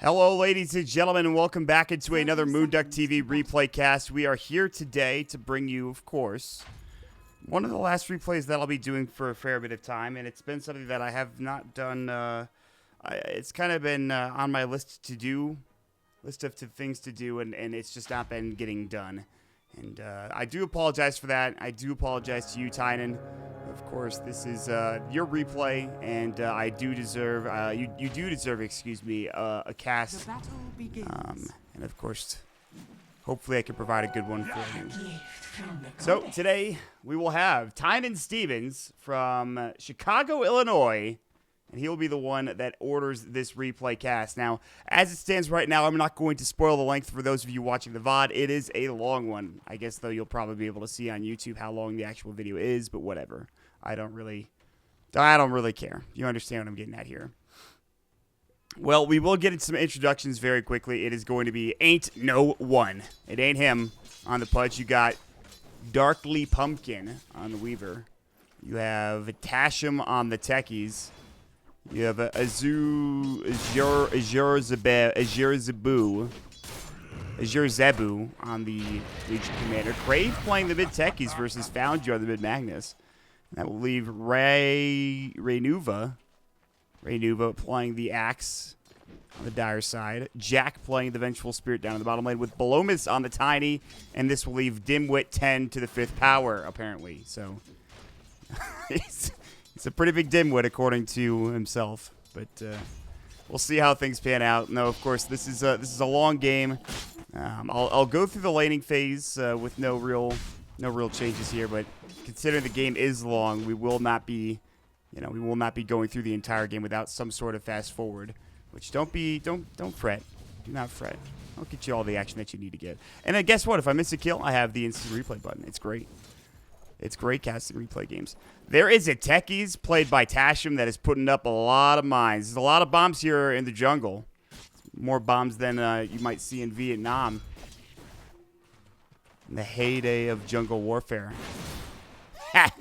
Hello, ladies and gentlemen, and welcome back into another moonducktv replay cast. We are here today to bring you, of course, one of the last replays that I'll be doing for a fair bit of time, and it's been something that I have not done. It's kind of been on my list of things to do, and it's just not been getting done. And I do apologize for that. I do apologize to you, Tynan. Of course, this is your replay, and I do deserve, you do deserve, excuse me, a cast. And of course, hopefully I can provide a good one for you. So today, we will have Tynan Stevens from Chicago, Illinois, and he will be the one that orders this replay cast. Now, as it stands right now, I'm not going to spoil the length for those of you watching the VOD. It is a long one. I guess, though, you'll probably be able to see on YouTube how long the actual video is, but whatever. I don't really care. You understand what I'm getting at here. Well, we will get into some introductions very quickly. It is going to be Ain't No One. It ain't him on the Pudge. You got Darkly Pumpkin on the Weaver. You have Tasham on the Techies. You have Azure Zebu on the Legion Commander. Crave playing the mid Techies versus Found You on the mid Magnus. That will leave Raynuva playing the Axe on the Dire side. Jack playing the Vengeful Spirit down in the bottom lane with Balomis on the Tiny. And this will leave Dimwit 10 to the 5th power, apparently. So, it's a pretty big dimwit, according to himself. But we'll see how things pan out. No, of course, this is a long game. I'll go through the laning phase with no real changes here. But considering the game is long, we will not be going through the entire game without some sort of fast forward. Which don't fret. Do not fret. I'll get you all the action that you need to get. And then guess what? If I miss a kill, I have the instant replay button. It's great. It's great casting replay games. There is a Techies played by Tasham that is putting up a lot of mines. There's a lot of bombs here in the jungle. More bombs than you might see in Vietnam. In the heyday of jungle warfare. Ha!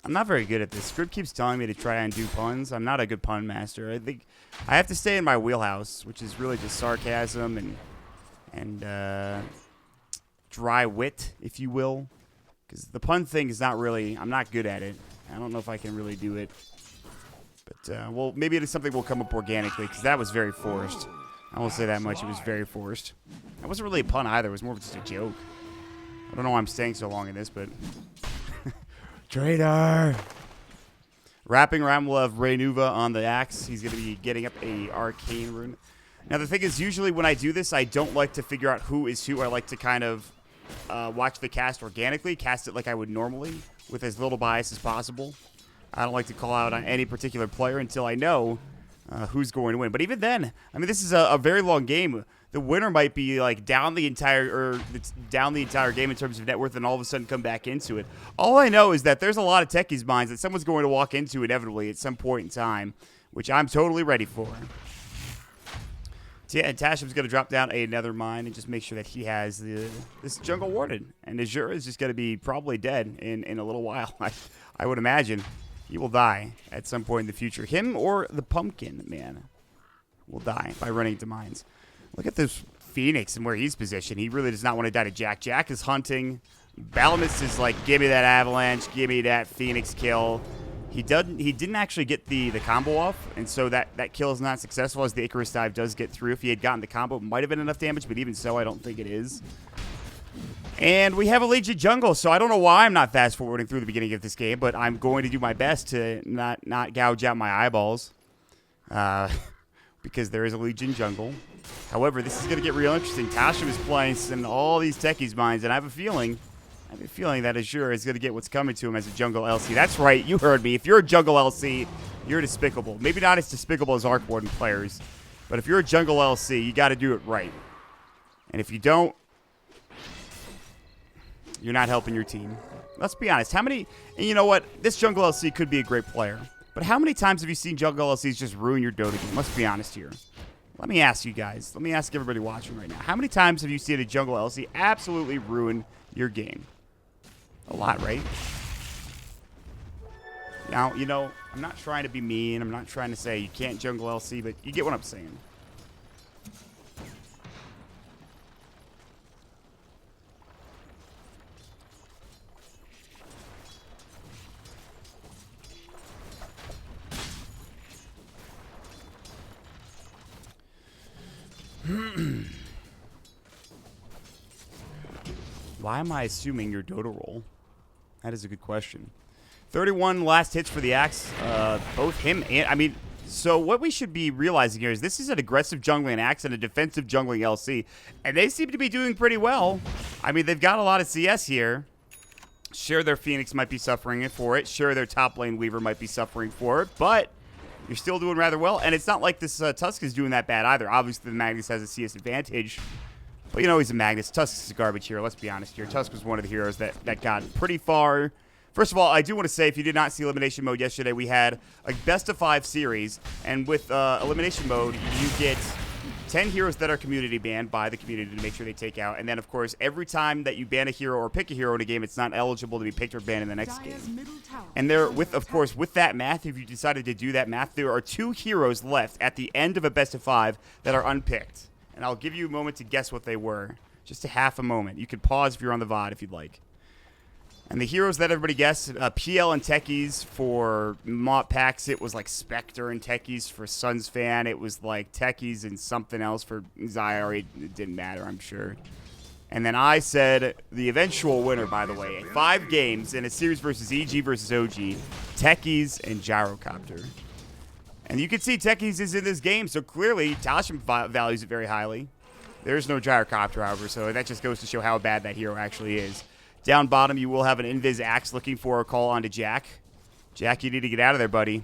I'm not very good at this. Script keeps telling me to try and do puns. I'm not a good pun master. I think I have to stay in my wheelhouse, which is really just sarcasm and dry wit, if you will. Because the pun thing is not really, I'm not good at it. I don't know if I can really do it. But, well, maybe it is something will come up organically, because that was very forced. I won't say that much. It was very forced. That wasn't really a pun either. It was more of just a joke. I don't know why I'm staying so long in this, but... Traitor! Wrapping around, we'll have Raynuva on the Axe. He's going to be getting up a Arcane Rune. Now, the thing is, usually when I do this, I don't like to figure out who is who. I like to kind of... watch the cast organically, cast it like I would normally, with as little bias as possible. I don't like to call out on any particular player until I know who's going to win. But even then, I mean, this is a very long game. The winner might be like down the entire game in terms of net worth, and all of a sudden come back into it. All I know is that there's a lot of Techies mines that someone's going to walk into inevitably at some point in time, which I'm totally ready for. Yeah, and Tasham's going to drop down another mine and just make sure that he has this jungle warded. And Azure is just going to be probably dead in a little while. I would imagine he will die at some point in the future. Him or the Pumpkin Man will die by running into mines. Look at this Phoenix and where he's positioned. He really does not want to die to Jack. Jack is hunting. Balamus is like, give me that avalanche. Give me that Phoenix kill. He didn't actually get the combo off, and so that kill is not successful, as the Icarus dive does get through. If he had gotten the combo, it might have been enough damage, but even so, I don't think it is. And we have a Legion jungle, so I don't know why I'm not fast-forwarding through the beginning of this game, but I'm going to do my best to not gouge out my eyeballs, because there is a Legion jungle. However, this is going to get real interesting. Tasha is playing in all these Techies mines, and I have a feeling that Azure is going to get what's coming to him as a jungle LC. That's right, you heard me. If you're a jungle LC, you're despicable. Maybe not as despicable as Arc Warden players, but if you're a jungle LC, you got to do it right. And if you don't, you're not helping your team. Let's be honest. And you know what? This jungle LC could be a great player, but how many times have you seen jungle LCs just ruin your Dota game? Let's be honest here. Let me ask you guys. Let me ask everybody watching right now. How many times have you seen a jungle LC absolutely ruin your game? A lot, right? Now, you know, I'm not trying to be mean. I'm not trying to say you can't jungle LC, but you get what I'm saying. Why am I assuming you're Dodo roll? That is a good question. 31 last hits for the Axe. Both him and... I mean, so what we should be realizing here is this is an aggressive jungling Axe and a defensive jungling LC. And they seem to be doing pretty well. I mean, they've got a lot of CS here. Sure, their Phoenix might be suffering for it. Sure, their top lane Weaver might be suffering for it. But you're still doing rather well. And it's not like this Tusk is doing that bad either. Obviously, the Magnus has a CS advantage. But you know he's a Magnus. Tusk is a garbage hero. Let's be honest here. Tusk was one of the heroes that got pretty far. First of all, I do want to say, if you did not see Elimination Mode yesterday, we had a best-of-5 series. And with Elimination Mode, you get 10 heroes that are community banned by the community to make sure they take out. And then, of course, every time that you ban a hero or pick a hero in a game, it's not eligible to be picked or banned in the next game. And there, of course, with that math, if you decided to do that math, there are 2 heroes left at the end of a best-of-5 that are unpicked. And I'll give you a moment to guess what they were. Just a half a moment. You could pause if you're on the VOD if you'd like. And the heroes that everybody guessed, PL and Techies for Maut Pax, it was like Spectre and Techies for Suns Fan. It was like Techies and something else for Zyari. It didn't matter, I'm sure. And then I said the eventual winner, by the way, 5 games in a series versus EG versus OG, Techies and Gyrocopter. And you can see Techies is in this game, so clearly Talisham values it very highly. There's no Gyrocopter, however, so that just goes to show how bad that hero actually is. Down bottom, you will have an Invis Axe looking for a call onto Jack. Jack, you need to get out of there, buddy.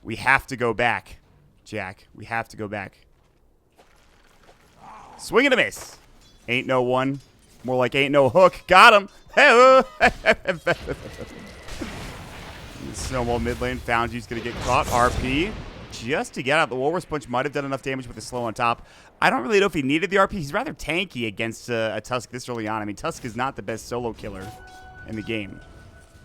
We have to go back. Jack, we have to go back. Swing and a miss. Ain't no one. More like ain't no hook. Got him. Snowball mid lane. Found you's going to get caught. RP. Just to get out. The Walrus Punch might have done enough damage with the slow on top. I don't really know if he needed the RP. He's rather tanky against a Tusk this early on. I mean, Tusk is not the best solo killer in the game.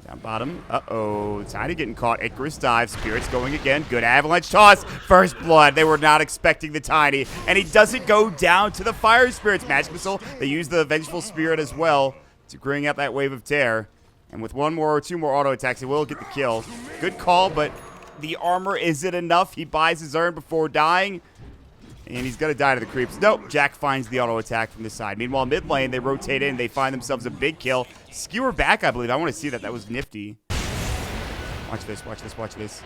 Down bottom. Uh-oh. Tiny getting caught. Icarus dive. Spirits going again. Good avalanche toss. First blood. They were not expecting the Tiny. And he doesn't go down to the Fire Spirits. Magic Missile. They use the Vengeful Spirit as well to bring out that wave of tear. And with 1 more or 2 more auto attacks, he will get the kill. Good call, but the armor isn't enough. He buys his urn before dying. And he's going to die to the creeps. Nope. Jack finds the auto attack from this side. Meanwhile, mid lane, they rotate in. They find themselves a big kill. Skewer back, I believe. I want to see that. That was nifty. Watch this. Watch this. Watch this.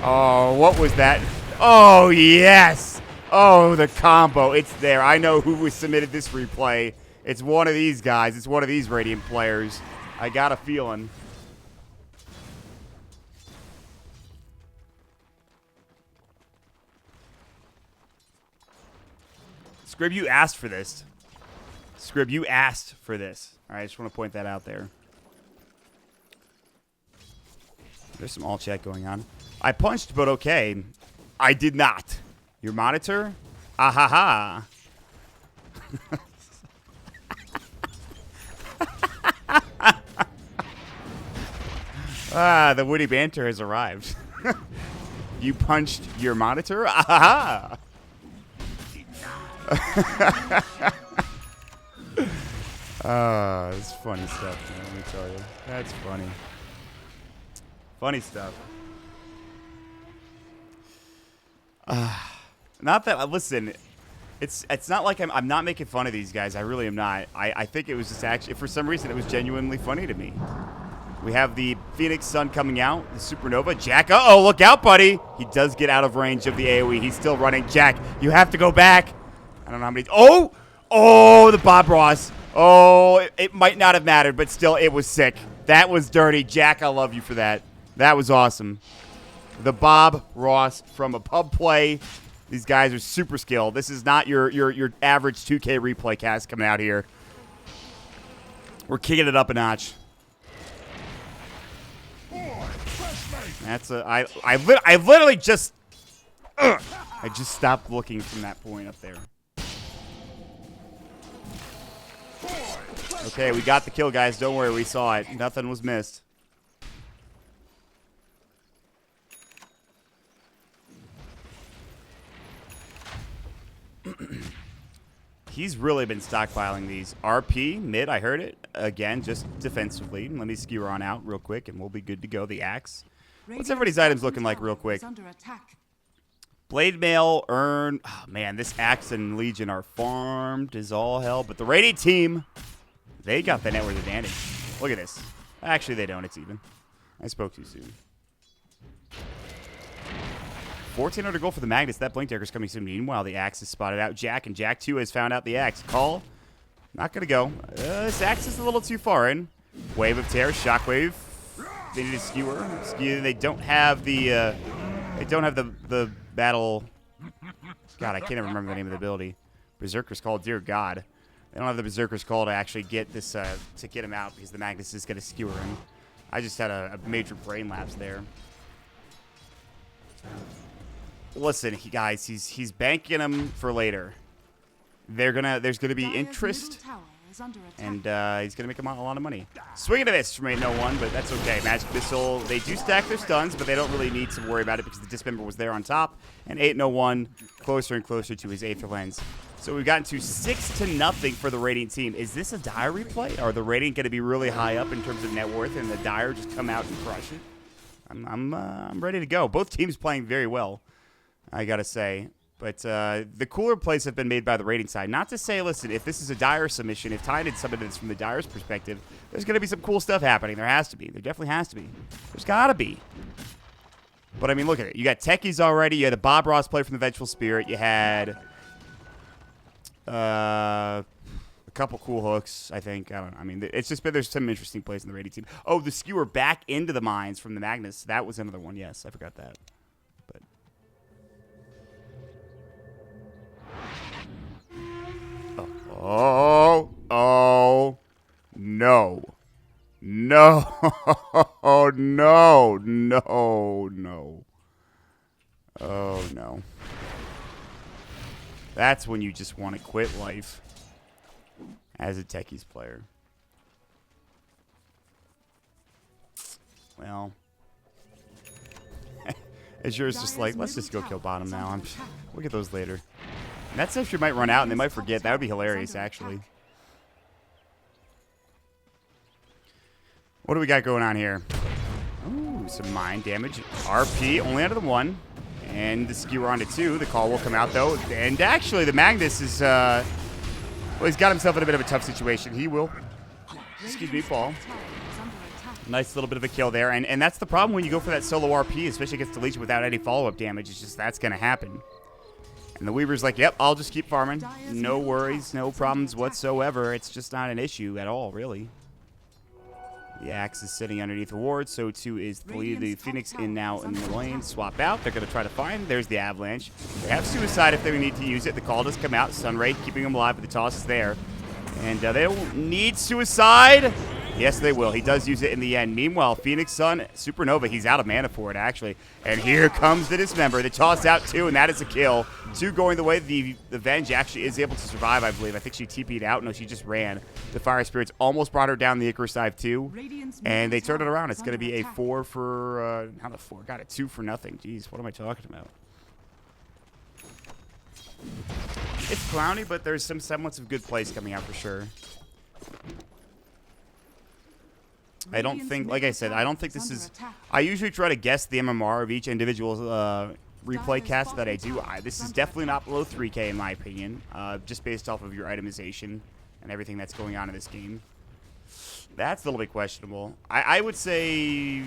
Oh, what was that? Oh, yes. Oh, the combo. It's there. I know who submitted this replay. It's one of these guys. It's one of these Radiant players. I got a feeling. Scrib, you asked for this. Scrib, you asked for this. All right, I just want to point that out there. There's some all chat going on. I punched, but okay. I did not. Your monitor? Ah ha ha. Ah, the witty banter has arrived. You punched your monitor? Ah ha ha. It's funny stuff, man, let me tell you. That's funny. Funny stuff. Not that, listen, it's not like I'm not making fun of these guys. I really am not. I think it was just actually, for some reason, it was genuinely funny to me. We have the Phoenix Sun coming out, the Supernova. Jack, uh-oh, look out, buddy. He does get out of range of the AoE. He's still running. Jack, you have to go back. I don't know how many. Oh, the Bob Ross. Oh, it might not have mattered, but still, it was sick. That was dirty. Jack, I love you for that. That was awesome. The Bob Ross from a pub play. These guys are super skilled. This is not your average 2K replay cast coming out here. We're kicking it up a notch. That's I literally just I just stopped looking from that point up there. Okay, we got the kill, guys. Don't worry, we saw it. Nothing was missed. He's really been stockpiling these. RP, mid, I heard it. Again, just defensively. Let me skewer on out real quick, and we'll be good to go. The axe. What's everybody's items looking like real quick? Blade Mail, Urn. Oh, man, this Axe and Legion are farmed as all hell. But the Radiant team, they got the net worth advantage. Look at this. Actually, they don't. It's even. I spoke too soon. 1,400 gold for the Magnus. That Blink Dagger's coming soon. Meanwhile, the Axe is spotted out. Jack, and Jack 2 has found out the Axe. Call. Not going to go. This Axe is a little too far in. Wave of Terror. Shockwave. They need a Skewer. They don't have the... the battle... God, I can't even remember the name of the ability. Berserker's Call. Dear God. They don't have the Berserker's Call to actually get this... to get him out because the Magnus is going to Skewer him. I just had a major brain lapse there. Listen, guys, he's banking him for later. There's gonna be interest, and he's gonna make him a lot of money. Swinging to this from 801, but that's okay. Magic Missile, they do stack their stuns, but they don't really need to worry about it because the Dismember was there on top, and 801 closer and closer to his Aether Lens. So we've gotten to 6-0 for the Radiant team. Is this a Dire replay? Are the Radiant going to be really high up in terms of net worth, and the Dire just come out and crush it? I'm ready to go. Both teams playing very well, I gotta say. But the cooler plays have been made by the Radiant side. Not to say, listen, if this is a Dire submission, if Tynid summoned this from the Dire's perspective, there's going to be some cool stuff happening. There has to be. There definitely has to be. There's got to be. But, I mean, look at it. You got Techies already. You had a Bob Ross play from the Vengeful Spirit. You had a couple cool hooks, I think. I don't know. I mean, it's just been there's some interesting plays in the Radiant team. Oh, the Skewer back into the mines from the Magnus. That was another one. Yes, I forgot that. But oh, no. No, no, no, no. Oh, no. That's when you just want to quit life as a Techies player. Well, Azure's just like, let's just go kill bottom now. We'll get those later. And that Sentry might run out and they might forget. That would be hilarious, actually. What do we got going on here? Ooh, some mine damage. RP only out of the 1. And the Skewer onto 2. The call will come out, though. And actually, the Magnus is, well, he's got himself in a bit of a tough situation. He will, excuse me, fall. Nice little bit of a kill there. And that's the problem when you go for that solo RP, especially against the Legion without any follow-up damage. It's just that's going to happen. And the Weaver's like, yep, I'll just keep farming. No worries, no problems whatsoever. It's just not an issue at all, really. The Axe is sitting underneath the ward, so too is the Phoenix in now in the lane. Swap out. They're going to try to find. There's the Avalanche. They have Suicide if they need to use it. The call does come out. Sunray keeping him alive, but the toss is there. And they don't need Suicide. Yes, they will. He does use it in the end. Meanwhile, Phoenix Sun, Supernova, he's out of mana for it, actually. And here comes the Dismember. The toss out, 2, and that is a kill. 2 going the way. The Venge actually is able to survive, I believe. I think she TP'd out. No, she just ran. The Fire Spirits almost brought her down the Icarus Dive, too. And they turned it around. It's going to be a 4 for, not a 4. Got it, 2 for nothing. Jeez, what am I talking about? It's clowny, but there's some semblance of good plays coming out for sure. I don't think, like I said, I don't think this is... I usually try to guess the MMR of each individual replay cast that I do. This is definitely not below 3K in my opinion, just based off of your itemization and everything that's going on in this game. That's a little bit questionable. I would say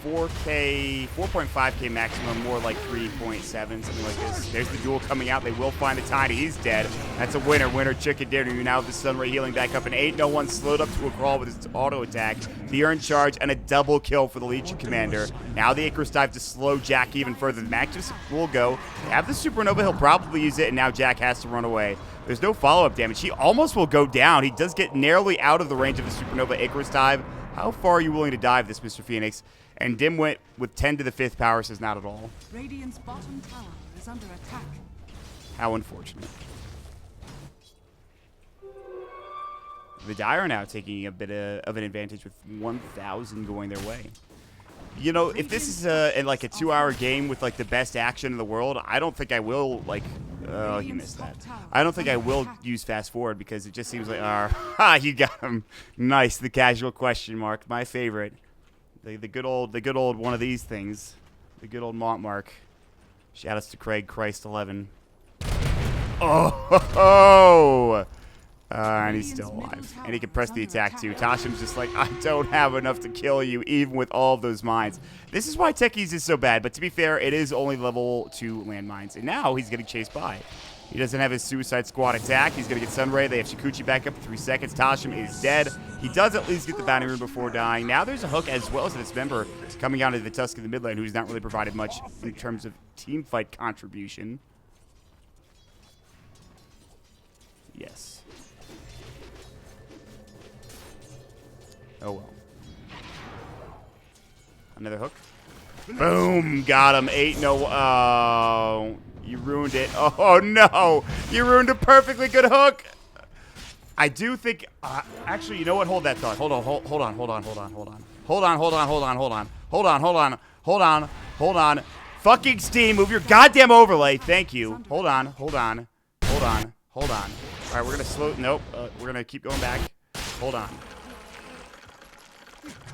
4K, 4.5K maximum, more like 3.7, something like this. There's the duel coming out. They will find the Tiny. He's dead. That's a winner. Winner, chicken dinner. You now have the Sunray healing back up. An 8-0-1 slowed up to a crawl with his auto attack. The Urn charge and a double kill for the Legion Commander. Now the Icarus Dive to slow Jack even further. The Magnus will go. They have the Supernova. He'll probably use it, and now Jack has to run away. There's no follow-up damage. He almost will go down. He does get narrowly out of the range of the Supernova Icarus Dive. How far are you willing to dive this, Mr. Phoenix? And Dim went with 10 to the 5th power, says not at all. Radiant's bottom tower is under attack. How unfortunate. The Dire are now taking a bit of an advantage with 1,000 going their way. You know, if this is like a 2-hour game with like the best action in the world, I don't think I will like. Oh, he missed that. I don't think I will use fast forward because it just seems like, you got him. Nice, the casual question mark, my favorite. The good old one of these things, the good old Maut mark. Shoutouts to Craig Christ 11. Oh! And he's still alive. And he can press the attack too. Tasham's just like, I don't have enough to kill you, even with all of those mines. This is why Techies is so bad. But to be fair, it is only level 2 landmines. And now he's getting chased by. He doesn't have his Suicide Squad attack. He's going to get Sunray. They have Shikuchi back up for 3 seconds. Tashim is dead. He does at least get the bounty rune before dying. Now there's a hook as well as a dismember coming out of the Tusk in the mid lane, who's not really provided much in terms of team fight contribution. Yes. Oh well. Another hook. Boom! Got him. 8 no. Oh, you ruined it. Oh no! You ruined a perfectly good hook. I do think. Actually, you know what? Hold that thought. Hold on. Fucking Steam, move your goddamn overlay. Thank you. Hold on. All right, we're gonna slow. Nope. We're gonna keep going back. Hold on.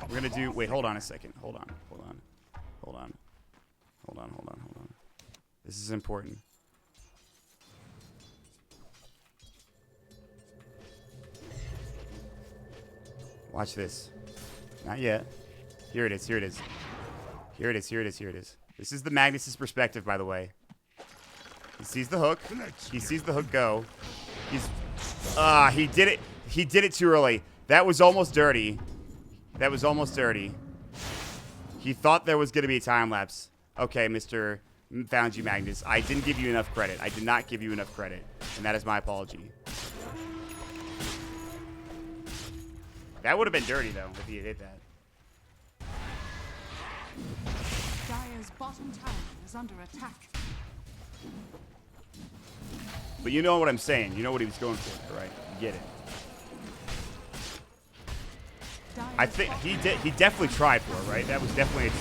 We're gonna do. Wait. Hold on a second. Hold on. This is important. Watch this. Not yet. Here it is. This is the Magnus's perspective, by the way. He sees the hook. He sees the hook go. He did it. He did it too early. That was almost dirty. He thought there was going to be a time lapse. Okay, Mr. Found You Magnus. I didn't give you enough credit. I did not give you enough credit. And that is my apology. That would have been dirty, though, if he had hit that. Dire's bottom tower is under attack. But you know what I'm saying. You know what he was going for, right? You get it. I think he did. He definitely tried for it, right? That was definitely.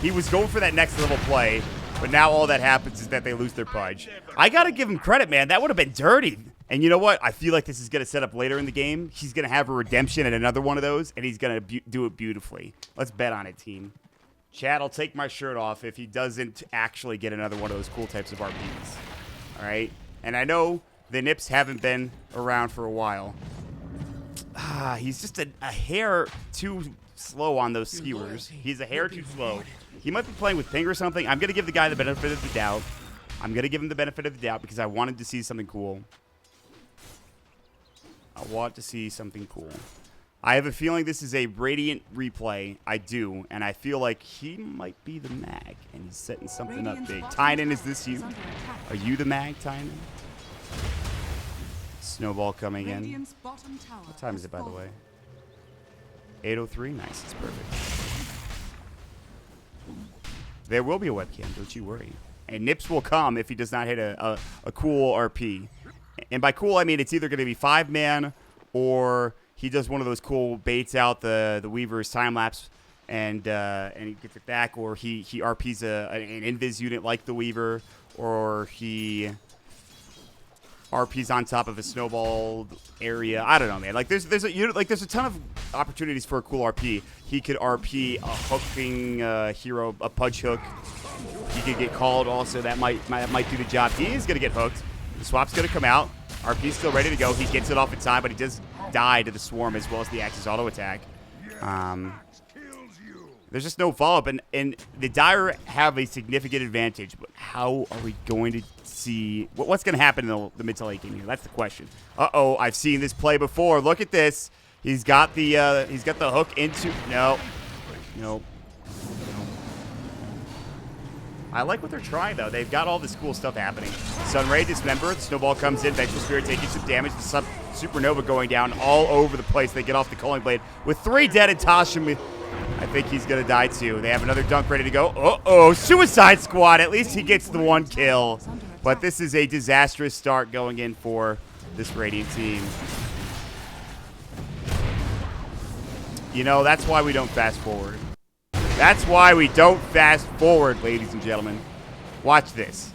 He was going for that next level play, but now all that happens is that they lose their Pudge. I gotta give him credit, man. That would have been dirty. And you know what? I feel like this is gonna set up later in the game. He's gonna have a redemption and another one of those, and he's gonna do it beautifully. Let's bet on it, team. Chad, I'll take my shirt off if he doesn't actually get another one of those cool types of RPs. All right. And I know the Nips haven't been around for a while. He's just a hair too slow on those skewers. He's a hair too slow. He might be playing with ping or something. I'm going to give the guy the benefit of the doubt. I'm going to give him the benefit of the doubt because I wanted to see something cool. I want to see something cool. I have a feeling this is a Radiant replay. I do. And I feel like he might be the mag. And he's setting something up big. Tynan, is this you? Are you the mag, Tynan? Snowball coming in. What time is it, by the way? 8:03. Nice. It's perfect. There will be a webcam. Don't you worry. And Nips will come if he does not hit a cool RP. And by cool, I mean it's either going to be 5-man or he does one of those cool baits out the Weaver's time lapse and he gets it back, or he RPs an invis unit like the Weaver, or he RPs on top of a snowball area. I don't know, man. Like there's a ton of opportunities for a cool RP. He could RP a hooking hero, a Pudge hook. He could get called also. That might do the job. He is gonna get hooked. The swap's gonna come out. RP's still ready to go. He gets it off in time, but he does die to the swarm as well as the Axe's auto attack. There's just no follow-up, and the Dire have a significant advantage, but how are we going to see what's going to happen in the mid to late game here? That's the question. Uh-oh, I've seen this play before. Look at this. He's got the hook into no. I like what they're trying, though. They've got all this cool stuff happening. Sunray dismember, the snowball comes in, Vengeful Spirit taking some damage, the Supernova going down all over the place. They get off the Calling Blade. With 3 dead and Tasha, I think he's going to die too. They have another dunk ready to go. Uh-oh, Suicide Squad. At least he gets the 1 kill. But this is a disastrous start going in for this Radiant team. You know, that's why we don't fast forward. That's why we don't fast forward, ladies and gentlemen. Watch this.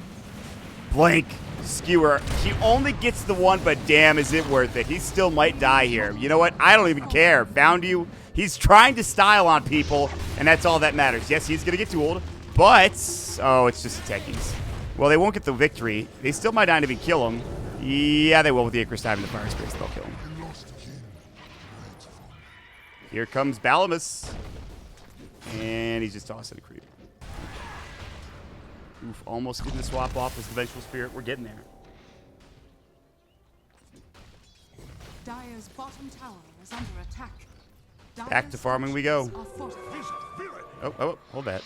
Blink. Skewer. He only gets the 1, but damn, is it worth it. He still might die here. You know what? I don't even care. Found you. He's trying to style on people, and that's all that matters. Yes, he's going to get dueled, but... Oh, it's just a Techies. Well, they won't get the victory. They still might not even kill him. Yeah, they will with the Icarus Dive and the Fire Spirits. They'll kill him. Here comes Balamus. And he's just tossing a creep. Oof, almost getting the swap off with the Vengeful Spirit. We're getting there. Dire's bottom tower is under attack. Back to farming we go. Oh, hold that.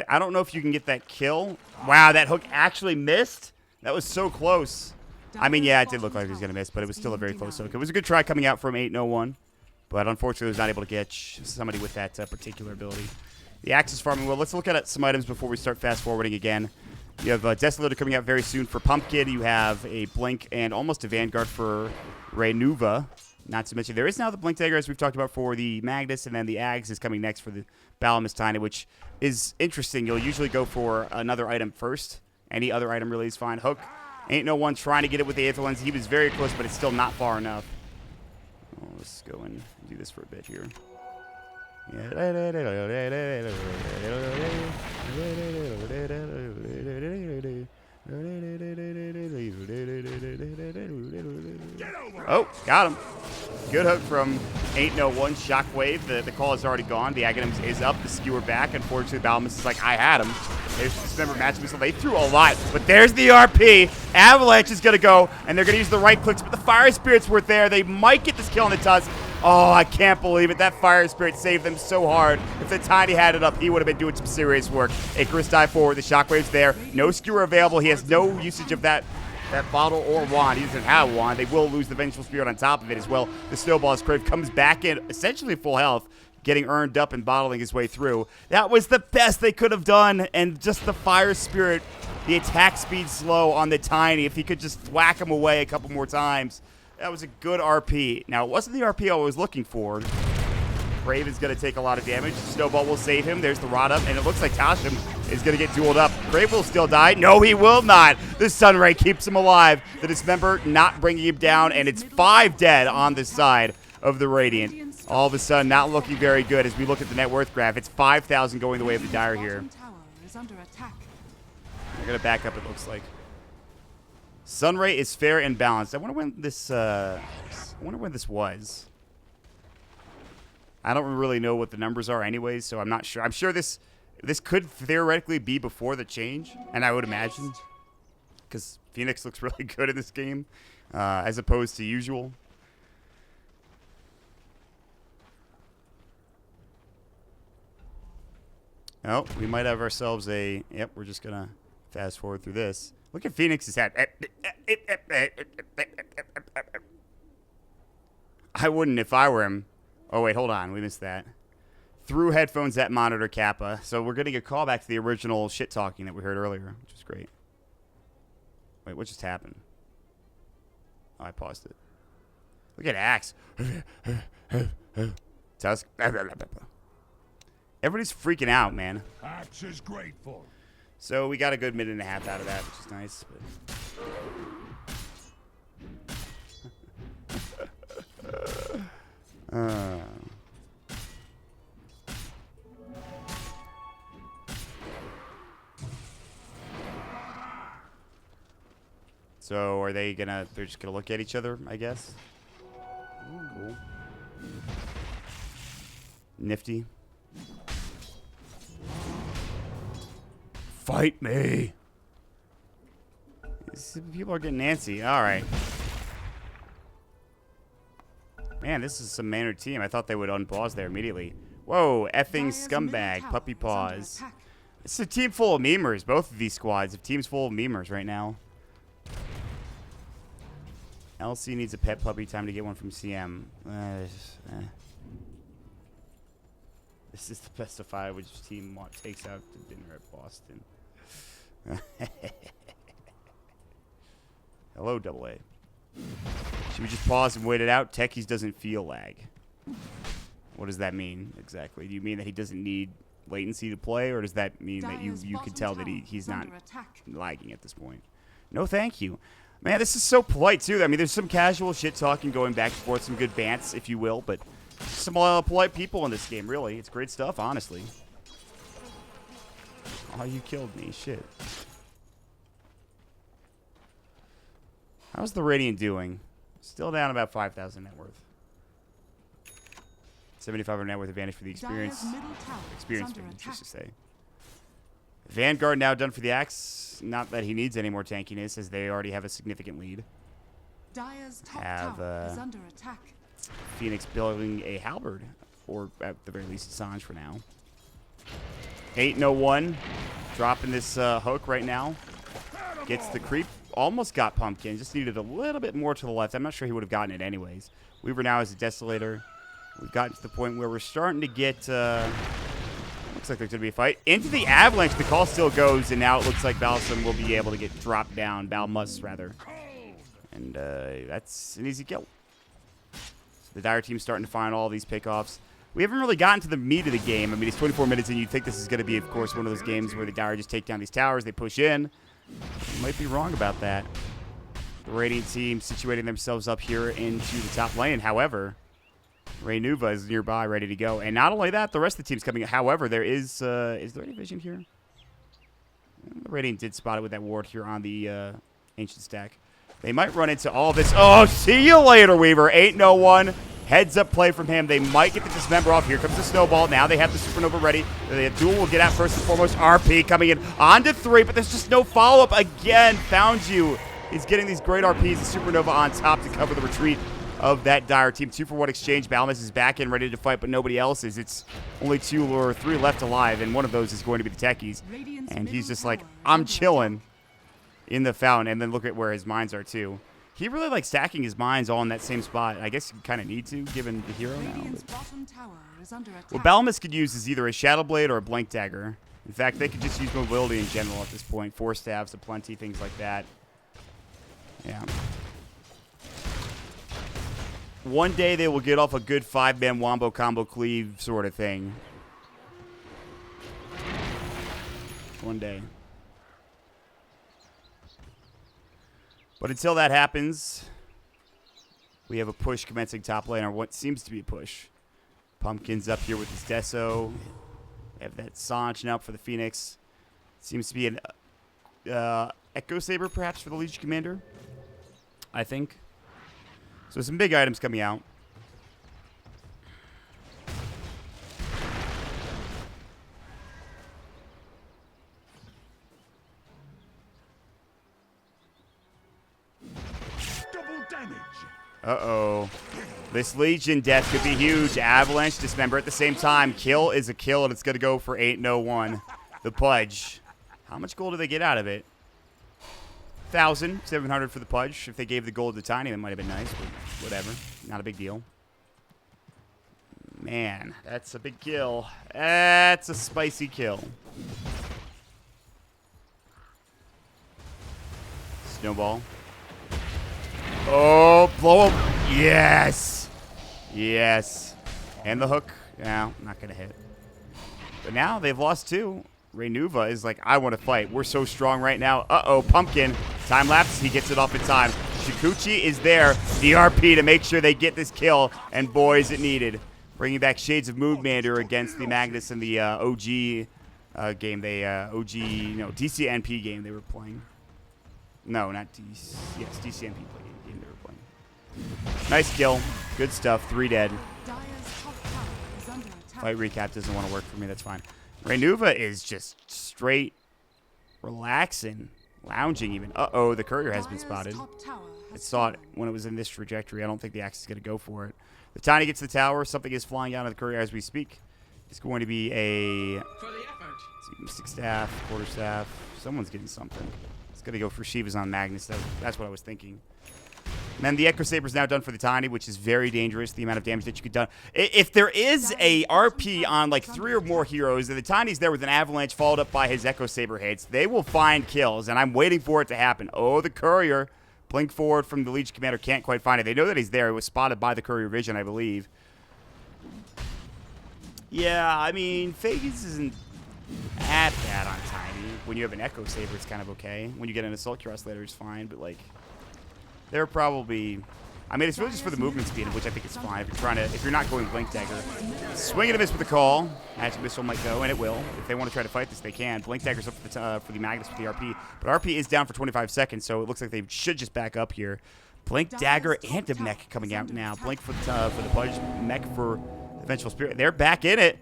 I don't know if you can get that kill. Wow, that hook actually missed. That was so close. I mean, yeah, it did look like he was going to miss, but it was still a very close hook. It was a good try coming out from 8-01, but unfortunately was not able to get somebody with that particular ability. The Axis farming, well, let's look at some items before we start fast-forwarding again. You have Desolator coming out very soon for Pumpkin. You have a Blink and almost a Vanguard for Renuva. Not to mention, there is now the Blink Dagger, as we've talked about, for the Magnus, and then the Ags is coming next for the Balamus Tiny, which is interesting. You'll usually go for another item first. Any other item really is fine. Hook, ain't no one trying to get it with the Aether Lens. He was very close, but it's still not far enough. Oh, let's go and do this for a bit here. Oh, got him. Good hook from 801 Shockwave. The call is already gone. The Aghanim's is up. The skewer back. Unfortunately, Balamus is like, I had him. There's the Dismember Match Missile. They threw a lot, but there's the RP. Avalanche is going to go, and they're going to use the right clicks, but the Fire Spirits were there. They might get this kill on the Tusk. Oh, I can't believe it. That Fire Spirit saved them so hard. If the Tiny had it up, he would have been doing some serious work. Icarus dive forward. The Shockwave's there. No skewer available. He has no usage of that bottle or wand. He doesn't have a wand. They will lose the Vengeful Spirit on top of it as well. The Snowball's Crave comes back in essentially full health, getting earned up and bottling his way through. That was the best they could have done, and just the Fire Spirit, the attack speed slow on the Tiny. If he could just whack him away a couple more times. That was a good RP. Now, it wasn't the RP I was looking for. Crave is going to take a lot of damage. Snowball will save him. There's the Rod Up, and it looks like Tashim is going to get dueled up. Crave will still die. No, he will not. The Sunray keeps him alive. The Dismember not bringing him down, and it's 5 dead on the side of the Radiant. All of a sudden, not looking very good as we look at the net worth graph. It's 5,000 going the way of the Dire here. They're going to back up, it looks like. Sunray is fair and balanced. I wonder when this was. I don't really know what the numbers are anyways, so I'm not sure. I'm sure this could theoretically be before the change, and I would imagine, because Phoenix looks really good in this game, as opposed to usual. Oh, we might have ourselves a... Yep, we're just going to fast forward through this. Look at Phoenix's hat. I wouldn't if I were him. Oh, wait, hold on. We missed that. Through headphones at monitor Kappa. So we're getting a callback to the original shit-talking that we heard earlier, which was great. Wait, what just happened? Oh, I paused it. Look at Axe. Tusk. Everybody's freaking out, man. Axe is grateful. So we got a good minute and a half out of that, which is nice. So are they gonna? They're just gonna look at each other, I guess. Cool. Nifty. Fight me. People are getting antsy. All right. Man, this is some mannered team. I thought they would unpause there immediately. Whoa, effing scumbag. Puppy paws. It's a team full of memers. Both of these squads have teams full of memers right now. LC needs a pet puppy. Time to get one from CM. This is the best of 5. Which team takes out to dinner at Boston? Hello, AA. Should we just pause and wait it out? Techies doesn't feel lag. What does that mean exactly? Do you mean that he doesn't need latency to play, or does that mean that you can tell that he's not lagging at this point? No, thank you. Man, this is so polite, too. I mean, there's some casual shit-talking going back and forth, some good bants, if you will, but some polite people in this game, really. It's great stuff, honestly. Oh, you killed me. Shit. How's the Radiant doing? Still down about 5,000 net worth. 7,500 net worth advantage for the experience. Experience, just to say. Vanguard now done for the Axe. Not that he needs any more tankiness, as they already have a significant lead. Dire's top tower is under attack. Phoenix building a halberd, or at the very least, Assange for now. 8-1, dropping this hook right now. Gets the creep. Almost got Pumpkin. Just needed a little bit more to the left. I'm not sure he would have gotten it anyways. Weaver now is a Desolator. We've gotten to the point where we're starting to get... looks like there's going to be a fight. Into the Avalanche, the call still goes, and now it looks like Balsam will be able to get dropped down. Balmus, rather. And that's an easy kill. So the Dire team's starting to find all these pickoffs. We haven't really gotten to the meat of the game. I mean, it's 24 minutes, and you'd think this is going to be, of course, one of those games where the Dire just take down these towers, they push in. You might be wrong about that. The Radiant team situating themselves up here into the top lane. However, Reynuva is nearby, ready to go. And not only that, the rest of the team's coming. However, there is there any vision here? The Radiant did spot it with that ward here on the Ancient Stack. They might run into all this. Oh, see you later, Weaver. 8-1. Heads up play from him. They might get the Dismember off. Here comes the Snowball. Now they have the Supernova ready. The duel will get out first and foremost. RP coming in onto 3, but there's just no follow-up. Again, found you. He's getting these great RPs. The Supernova on top to cover the retreat of that Dire team. 2-for-1 exchange. Balmus is back in, ready to fight, but nobody else is. It's only 2 or 3 left alive, and one of those is going to be the Techies. And he's just like, I'm chilling in the fountain. And then look at where his mines are, too. He really likes stacking his mines all in that same spot. I guess you kind of need to, given the hero now. What Balmus could use is either a Shadow Blade or a Blink Dagger. In fact, they could just use mobility in general at this point. 4 staves aplenty, things like that. Yeah. One day they will get off a good 5-man wombo combo cleave sort of thing. One day. But until that happens, we have a push commencing top lane, or what seems to be a push. Pumpkin's up here with his Deso. They have that Sanch now for the Phoenix. Seems to be an Echo Saber, perhaps, for the Legion Commander, I think. So some big items coming out. Uh-oh. This Legion death could be huge. Avalanche, Dismember at the same time. Kill is a kill, and it's going to go for 8-1. The Pudge. How much gold do they get out of it? 1,700 for the Pudge. If they gave the gold to Tiny, that might have been nice, but whatever. Not a big deal. Man, that's a big kill. That's a spicy kill. Snowball. Oh, blow him. Yes. Yes. And the hook. No, not going to hit. But now they've lost 2. Reynuva is like, I want to fight. We're so strong right now. Uh-oh, Pumpkin. Time lapse. He gets it off in time. Shikuchi is there. The RP to make sure they get this kill. And boy, is it needed. Bringing back Shades of Moonmander against the Magnus in the OG game. They, DCNP game they were playing. No, not DC. Yes, DCNP game they were playing. Nice kill. Good stuff. 3 dead. Fight recap doesn't want to work for me. That's fine. Reynuva is just straight relaxing, lounging even. Uh-oh, the courier has been spotted. I saw it when it was in this trajectory. I don't think the Axe is going to go for it. The Tiny gets to the tower. Something is flying out of the courier as we speak. It's going to be a Mystic Staff, Quarterstaff. Someone's getting something. It's going to go for Shiva's on Magnus. That's what I was thinking. And then the Echo Saber is now done for the Tiny, which is very dangerous, the amount of damage that you could do. If there is a RP on like 3 or more heroes, and the Tiny's there with an Avalanche followed up by his Echo Saber hits, they will find kills, and I'm waiting for it to happen. Oh, the Courier. Blink forward from the Legion Commander, can't quite find it. They know that he's there. It was spotted by the Courier Vision, I believe. Yeah, I mean, FaZe isn't that bad on Tiny. When you have an Echo Saber, it's kind of okay. When you get an Assault Cuirass later, it's fine, but like... They're probably I mean, it's really just for the movement speed, which I think is fine if you're not going Blink Dagger. Swing and a miss with the call. Magic Missile might go, and it will. If they want to try to fight this, they can. Blink Dagger's up for the Magnus with the RP, but RP is down for 25 seconds, so it looks like they should just back up here. Blink Dagger and a mech coming out now. Blink for the Pudge, mech for the Vengeful Spirit. They're back in it.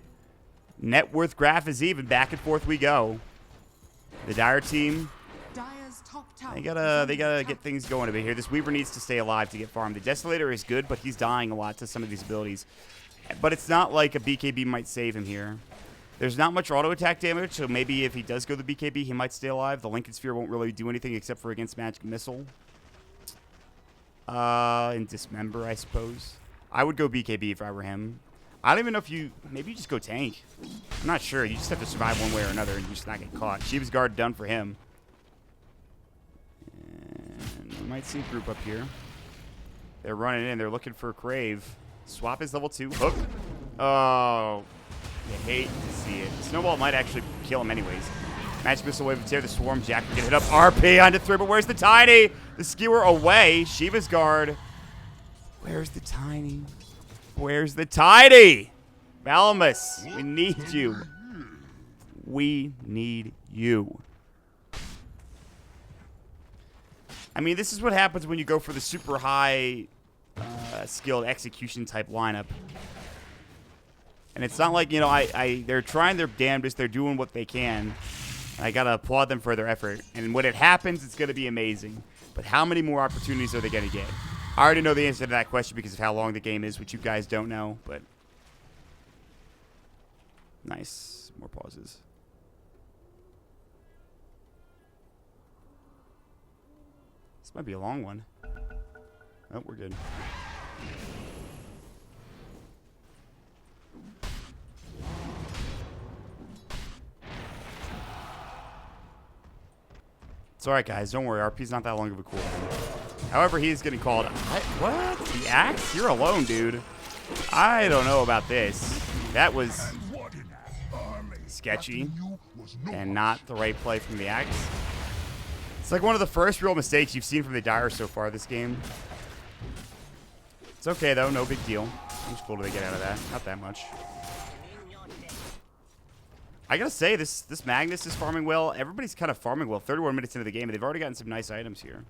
Net worth graph is even. Back and forth we go. The Dire team. They gotta get things going a bit here. This Weaver needs to stay alive to get farmed. The Desolator is good, but he's dying a lot to some of these abilities. But it's not like a BKB might save him here. There's not much auto attack damage, so maybe if he does go the BKB, he might stay alive. The Lincoln Sphere won't really do anything except for against Magic Missile. And Dismember, I suppose. I would go BKB if I were him. I don't even know if maybe you just go tank. I'm not sure. You just have to survive one way or another and you just not get caught. Shiva's Guard done for him. We might see a group up here. They're running in. They're looking for Crave. Swap is level 2. Hook. Oh, you hate to see it. Snowball might actually kill him anyways. Magic Missile Wave of Tear. The Swarm Jack can get hit up. RP onto 3, but where's the Tiny? The Skewer away. Shiva's Guard. Where's the Tiny? Where's the Tiny? Valamus, we need you. We need you. I mean, this is what happens when you go for the super high skilled execution type lineup. And it's not like, you know, they're trying their damnedest. They're doing what they can. I got to applaud them for their effort. And when it happens, it's going to be amazing. But how many more opportunities are they going to get? I already know the answer to that question because of how long the game is, which you guys don't know. But nice. More pauses. This might be a long one. Oh, we're good. It's alright, guys. Don't worry. RP's not that long of a cooldown. However, he is getting called. What? The axe? You're alone, dude. I don't know about this. That was sketchy and not the right play from the axe. It's like one of the first real mistakes you've seen from the Dire so far this game. It's okay, though. No big deal. How much gold do they get out of that? Not that much. I gotta say, this Magnus is farming well. Everybody's kind of farming well. 31 minutes into the game, and they've already gotten some nice items here.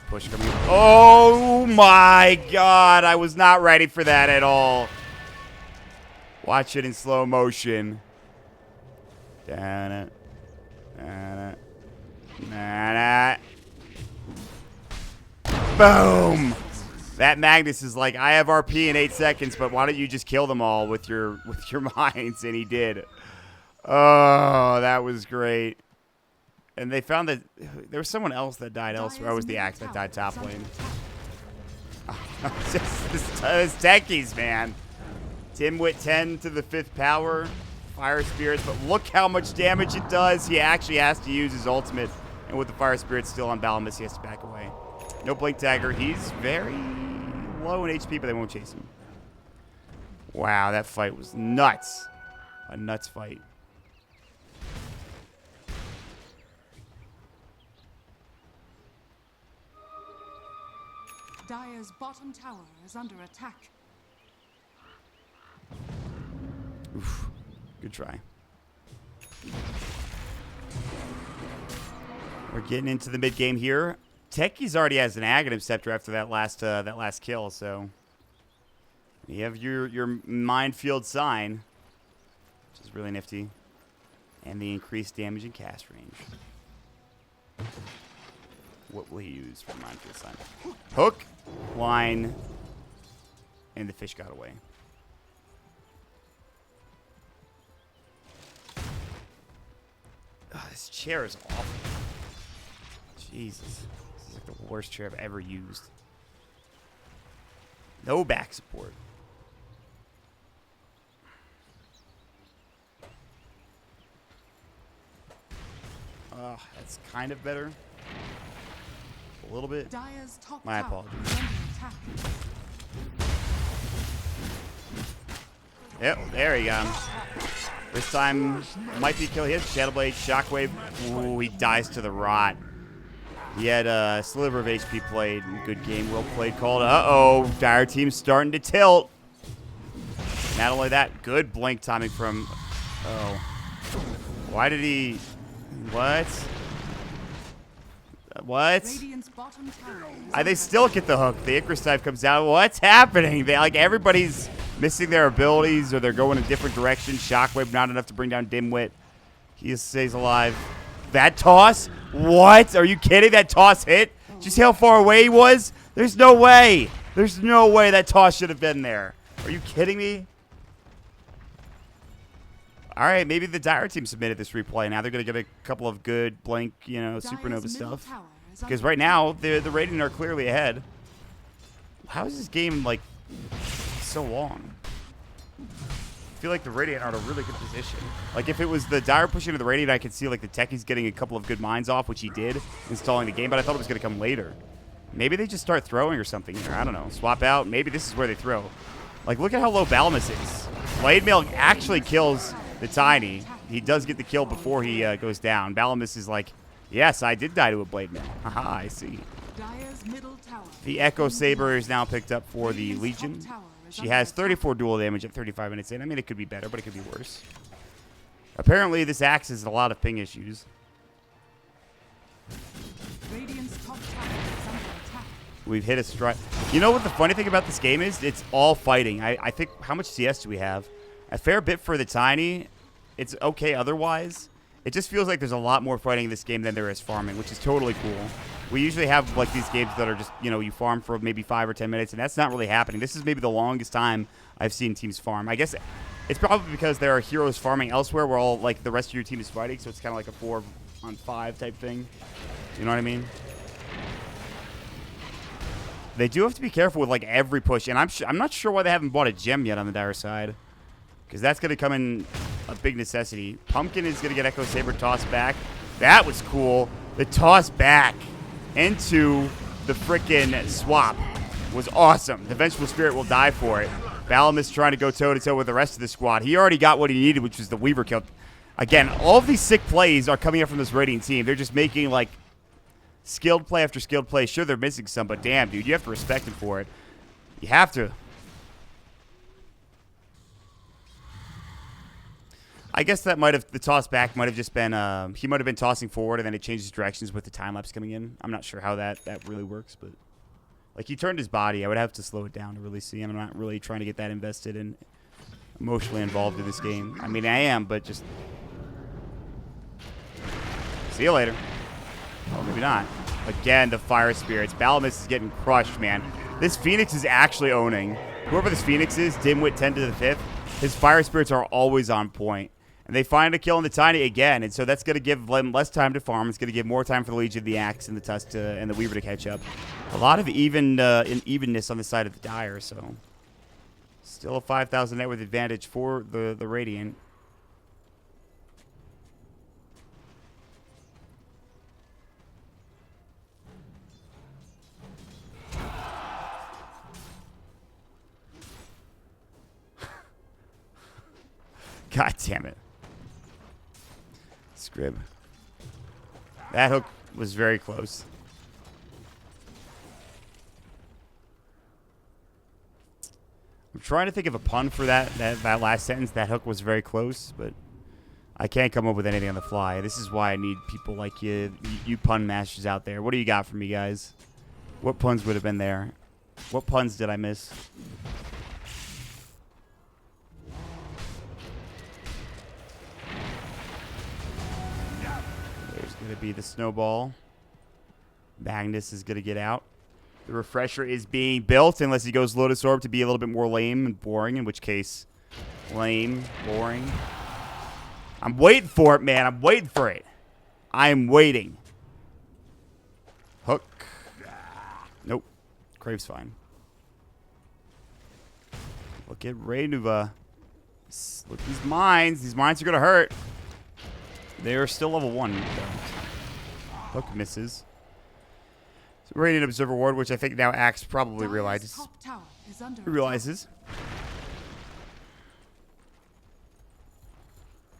Push coming. Oh my god, I was not ready for that at all. Watch it in slow motion. Boom. That Magnus is like, I have RP in 8 seconds, but why don't you just kill them all with your mines? And he did. Oh, that was great. And they found that there was someone else that died elsewhere. Oh, it was the axe that died top lane. This Techies, man. Timwit 10 to the 5th power. Fire Spirits, but look how much damage it does. He actually has to use his ultimate. And with the Fire Spirits still on Valamus, he has to back away. No Blink Dagger. He's very low in HP, but they won't chase him. Wow, that fight was nuts. A nuts fight. Dire's bottom tower is under attack. Oof. Good try. We're getting into the mid game here. Techies already has an Aghanim Scepter after that last kill, so you have your minefield sign, which is really nifty, and the increased damage and cast range. What will he use for minefield sign? Hook, line, and the fish got away. Oh, this chair is awful. Jesus. This is like the worst chair I've ever used. No back support. That's kind of better. A little bit. My apologies. Yep, there you go. This time might be kill. He has Shadow Blade, Shockwave. Ooh, he dies to the rot. He had a sliver of HP played. Good game, well played, called. Uh-oh, Dire team's starting to tilt. Not only that, good blink timing from... Oh. Why did he... What? What? Radiant's bottom tower is They still get the hook. The Icarus type comes out. What's happening? Like, everybody's missing their abilities, or they're going in different directions. Shockwave not enough to bring down Dimwit. He stays alive. That toss? What? Are you kidding? That toss hit? Did you see how far away he was? There's no way. There's no way that toss should have been there. Are you kidding me? All right, maybe the Dire team submitted this replay. Now they're going to get a couple of good blank, you know, supernova stuff. Because right now, the Radiant are clearly ahead. How is this game, like, so long? I feel like the Radiant are in a really good position. Like, if it was the Dire pushing to the Radiant, I could see, like, the Techies getting a couple of good mines off, which he did, installing the game, but I thought it was going to come later. Maybe they just start throwing or something here. I don't know. Swap out. Maybe this is where they throw. Like, look at how low Balamus is. Blade Mail actually kills the Tiny. He does get the kill before he goes down. Balamus is like, yes, I did die to a Blade Mail. Haha, I see. Dire's middle tower. The Echo Saber is now picked up for the Legion. She has 34 dual damage at 35 minutes in. I mean, it could be better, but it could be worse. Apparently, this axe has a lot of ping issues. Radiant's top tower is under attack. We've hit a strike. You know what the funny thing about this game is? It's all fighting. I think, how much CS do we have? A fair bit for the Tiny. It's okay otherwise. It just feels like there's a lot more fighting in this game than there is farming, which is totally cool. We usually have like these games that are just, you know, you farm for maybe 5 or 10 minutes, and that's not really happening. This is maybe the longest time I've seen teams farm. I guess it's probably because there are heroes farming elsewhere where all like the rest of your team is fighting, so it's kind of like a 4-on-5 type thing. You know what I mean? They do have to be careful with like every push, and I'm not sure why they haven't bought a gem yet on the Dire side, because that's going to come in a big necessity. Pumpkin is going to get Echo Saber tossed back. That was cool. The toss back into the frickin' swap was awesome. The Vengeful Spirit will die for it. Balamus trying to go toe-to-toe with the rest of the squad. He already got what he needed, which was the Weaver kill. Again, all of these sick plays are coming up from this Radiant team. They're just making, like, skilled play after skilled play. Sure, they're missing some, but damn, dude, you have to respect them for it. You have to. I guess that might have, the toss back might have just been, he might have been tossing forward and then it changes directions with the time lapse coming in. I'm not sure how that really works, but like he turned his body. I would have to slow it down to really see, and I'm not really trying to get that invested and emotionally involved in this game. I mean, I am, but just see you later. Oh, maybe not. Again, the Fire Spirits. Balamus is getting crushed, man. This Phoenix is actually owning. Whoever this Phoenix is, Dimwit 10 to the 5th, his Fire Spirits are always on point. And they find a kill on the Tiny again, and so that's going to give them less time to farm. It's going to give more time for the Legion, the Axe, and the Tusk and the Weaver to catch up. A lot of evenness on the side of the Dire, so still a 5,000 net worth advantage for the Radiant. God damn it. Scrib. That hook was very close. I'm trying to think of a pun for that last sentence. That hook was very close, but I can't come up with anything on the fly. This is why I need people like you pun masters out there. What do you got for me, guys? What puns would have been there? What puns did I miss? Going to be the snowball. Magnus is going to get out. The refresher is being built unless he goes Lotus Orb to be a little bit more lame and boring, in which case, lame, boring. I'm waiting for it, man. I'm waiting for it. I'm waiting. Hook. Nope. Crave's fine. Look at Reynuva. Look at these mines. These mines are going to hurt. They are still level 1. Hook misses. So Radiant Observer Ward, which I think now Axe probably realizes.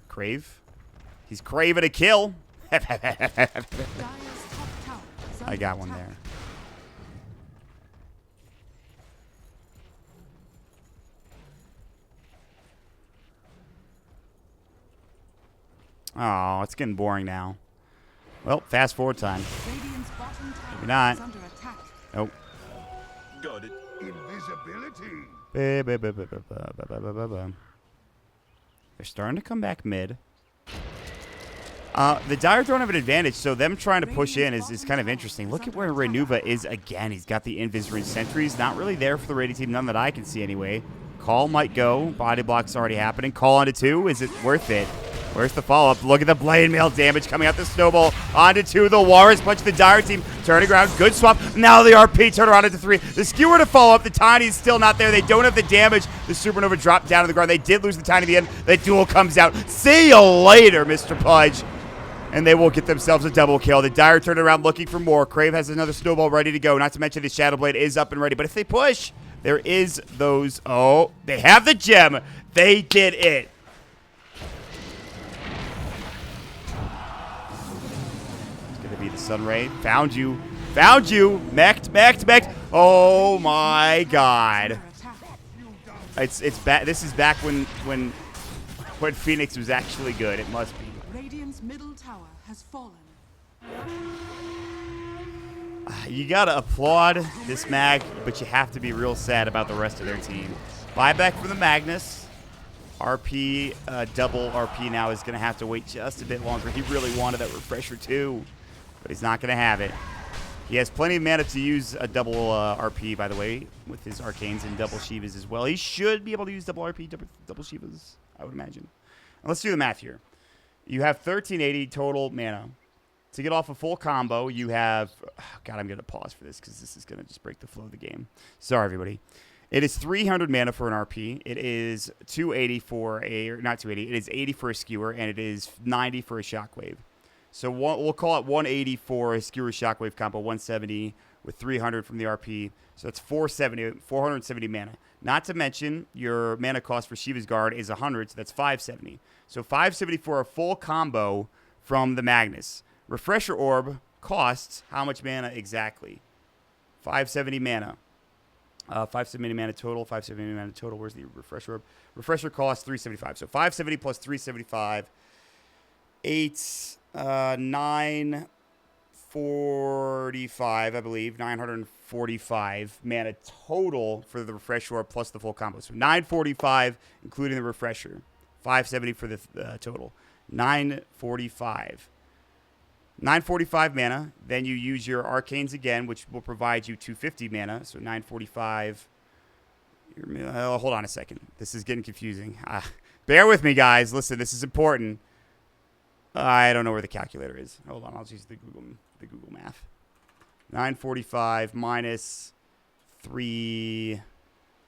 Crave. He's craving a kill. I got one there. Oh, it's getting boring now. Well, fast forward time. Radiant's bottom tower Maybe not. is under attack. Nope. Got it. Invisibility. They're starting to come back mid. The Dire don't have an advantage, so them trying to push in is kind of interesting. Look at where Renuva is again. He's got the Invis Ring Sentries. Not really there for the Radiant team, none that I can see anyway. Call might go. Body block's already happening. Call onto 2. Is it worth it? Where's the follow-up? Look at the blade mail damage coming out the snowball. Onto 2. The Walrus punch the Dire team. Turning around. Good swap. Now the RP turn around into 3. The Skewer to follow up. The Tiny's still not there. They don't have the damage. The Supernova dropped down to the ground. They did lose the Tiny at the end. The duel comes out. See you later, Mr. Pudge. And they will get themselves a double kill. The Dire turn around looking for more. Crave has another snowball ready to go. Not to mention the Shadow Blade is up and ready. But if they push, there is those. Oh, they have the gem. They did it. Be the Sunray. Found you. Found you. Mech'd. Oh my god. It's back. This is back when Phoenix was actually good. It must be. Radiant's middle tower has fallen. You gotta applaud this mag, but you have to be real sad about the rest of their team. Buyback for the Magnus. RP, double RP now is gonna have to wait just a bit longer. He really wanted that refresher too. But he's not going to have it. He has plenty of mana to use a double RP, by the way, with his Arcanes and double Shivas as well. He should be able to use double RP, double Shivas, I would imagine. Now, let's do the math here. You have 1380 total mana. To get off a full combo, you have... Oh, God, I'm going to pause for this because this is going to just break the flow of the game. Sorry, everybody. It is 300 mana for an RP. It is 280 for a... Or not 280. It is 80 for a Skewer, and it is 90 for a Shockwave. So we'll call it 180 for a Skewer Shockwave combo, 170 with 300 from the RP. So that's 470 mana. Not to mention your mana cost for Shiva's Guard is 100, so that's 570. So 570 for a full combo from the Magnus. Refresher Orb costs how much mana exactly? 570 mana. 570 mana total. 570 mana total. Where's the Refresher Orb? Refresher costs 375. So 570 plus 375. 945, I believe. 945 mana total for the Refresher Orb plus the full combo. So 945, including the Refresher. 570 for the total. 945. 945 mana. Then you use your Arcanes again, which will provide you 250 mana. So 945. Hold on a second. This is getting confusing. Bear with me, guys. Listen, this is important. I don't know where the calculator is. Hold on, I'll just use the Google math. 945 minus 3.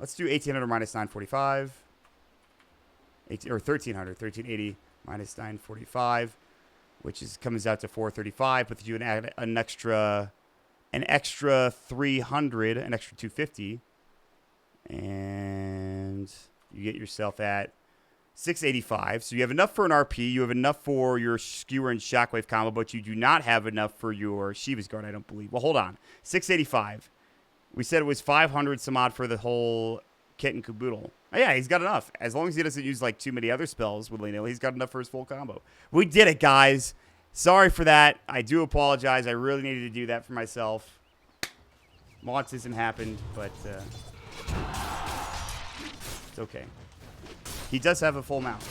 Let's do 1800 minus 945. Or 1300. 1380 minus 945, which comes out to 435. But you add an extra 300, an extra 250, and you get yourself at 685. So you have enough for an RP. You have enough for your Skewer and Shockwave combo, but you do not have enough for your Shiva's Guard, I don't believe. Well, hold on. 685. We said it was 500 some odd for the whole kit and caboodle. Oh, yeah, he's got enough. As long as he doesn't use like too many other spells, willy-nilly, he's got enough for his full combo. We did it, guys. Sorry for that. I do apologize. I really needed to do that for myself. Maut hasn't happened, but it's okay. He does have a full mount.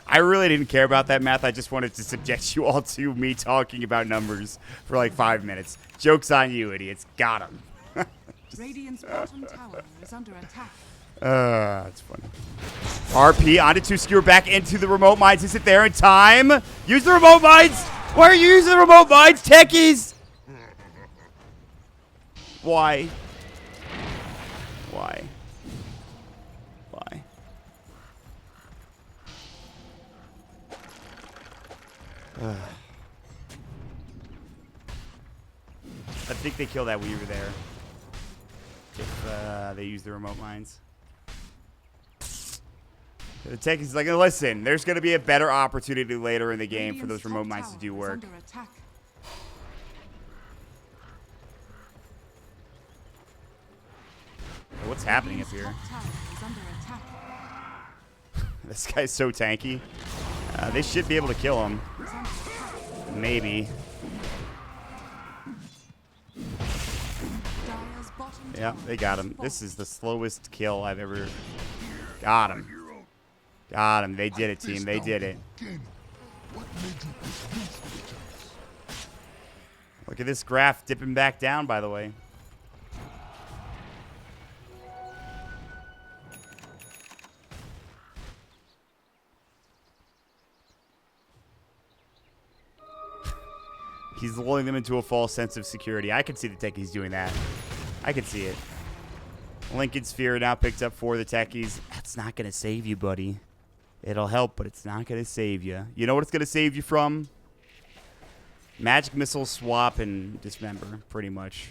I really didn't care about that math. I just wanted to subject you all to me talking about numbers for like 5 minutes. Joke's on you, idiots. Got him. Radiant's bottom tower is under attack. That's funny. RP onto 2 Skewer back into the remote mines. Is it there in time? Use the remote mines. Why are you using the remote mines, techies? Why? Why? Why? I think they kill that Weaver there. If they use the remote mines. The Techies like, listen, there's going to be a better opportunity later in the game for those remote mines to do work. What's happening up here? This guy's so tanky. They should be able to kill him. Maybe. Yeah, they got him. This is the slowest kill I've ever... Got him. Got him. They did it, team. They did it. Look at this graph dipping back down, by the way. He's lulling them into a false sense of security. I can see the Techies doing that. I can see it. Lincoln Sphere now picked up for the Techies. That's not going to save you, buddy. It'll help, but it's not going to save you. You know what it's going to save you from? Magic Missile, Swap, and Dismember, pretty much.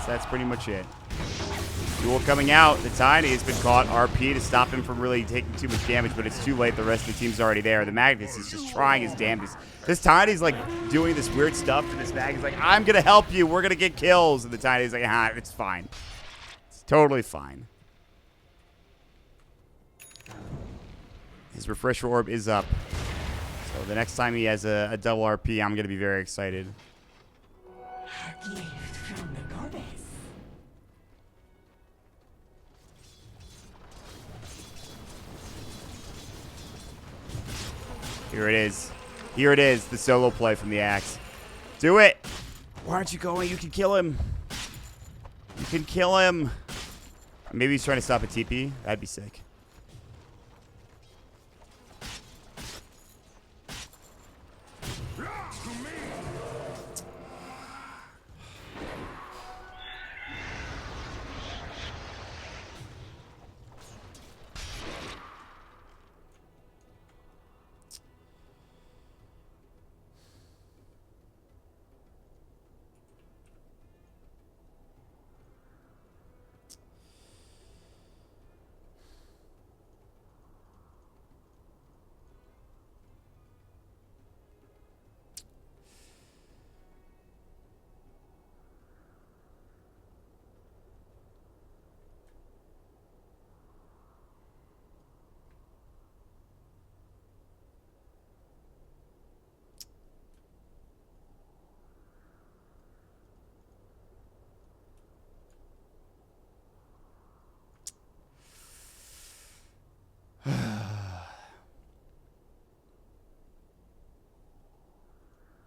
That's pretty much it. Duel coming out. The Tiny has been caught. RP to stop him from really taking too much damage, but it's too late. The rest of the team's already there. The Magnus is just trying his damnedest. This Tiny's like doing this weird stuff, and this Magnus is like, I'm going to help you. We're going to get kills. And the Tiny's like, ah, it's fine. It's totally fine. His Refresher Orb is up. So the next time he has a double RP, I'm going to be very excited. Here it is. Here it is, the solo play from the Axe. Do it! Why aren't you going? You can kill him. You can kill him. Maybe he's trying to stop a TP. That'd be sick.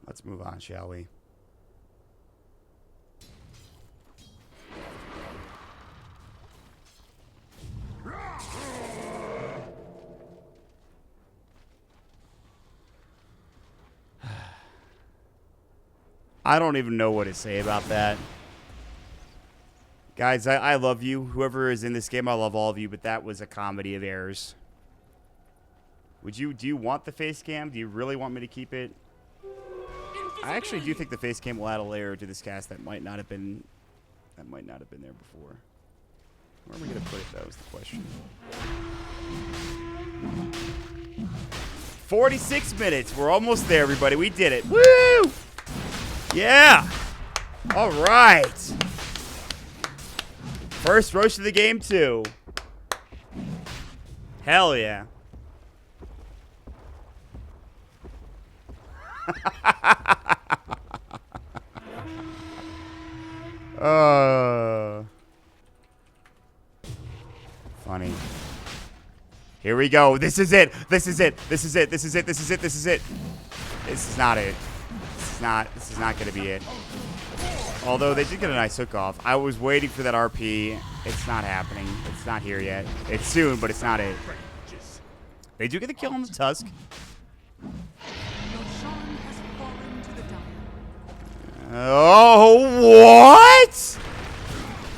Let's move on, shall we? I don't even know what to say about that. Guys, I love you. Whoever is in this game, I love all of you, but that was a comedy of errors. Do you want the face cam? Do you really want me to keep it? I actually do think the face cam will add a layer to this cast that might not have been there before. Where are we gonna put it? That was the question. 46 minutes. We're almost there, everybody. We did it. Woo! Yeah. All right. First roast of the game, too. Hell yeah. Funny. Here we go. This is it. This is it. This is it. This is it. This is it. This is it. This is not it. This is not going to be it. Although they did get a nice hook off. I was waiting for that RP. It's not happening. It's not here yet. It's soon, but it's not it. They do get the kill on the Tusk. Oh, what?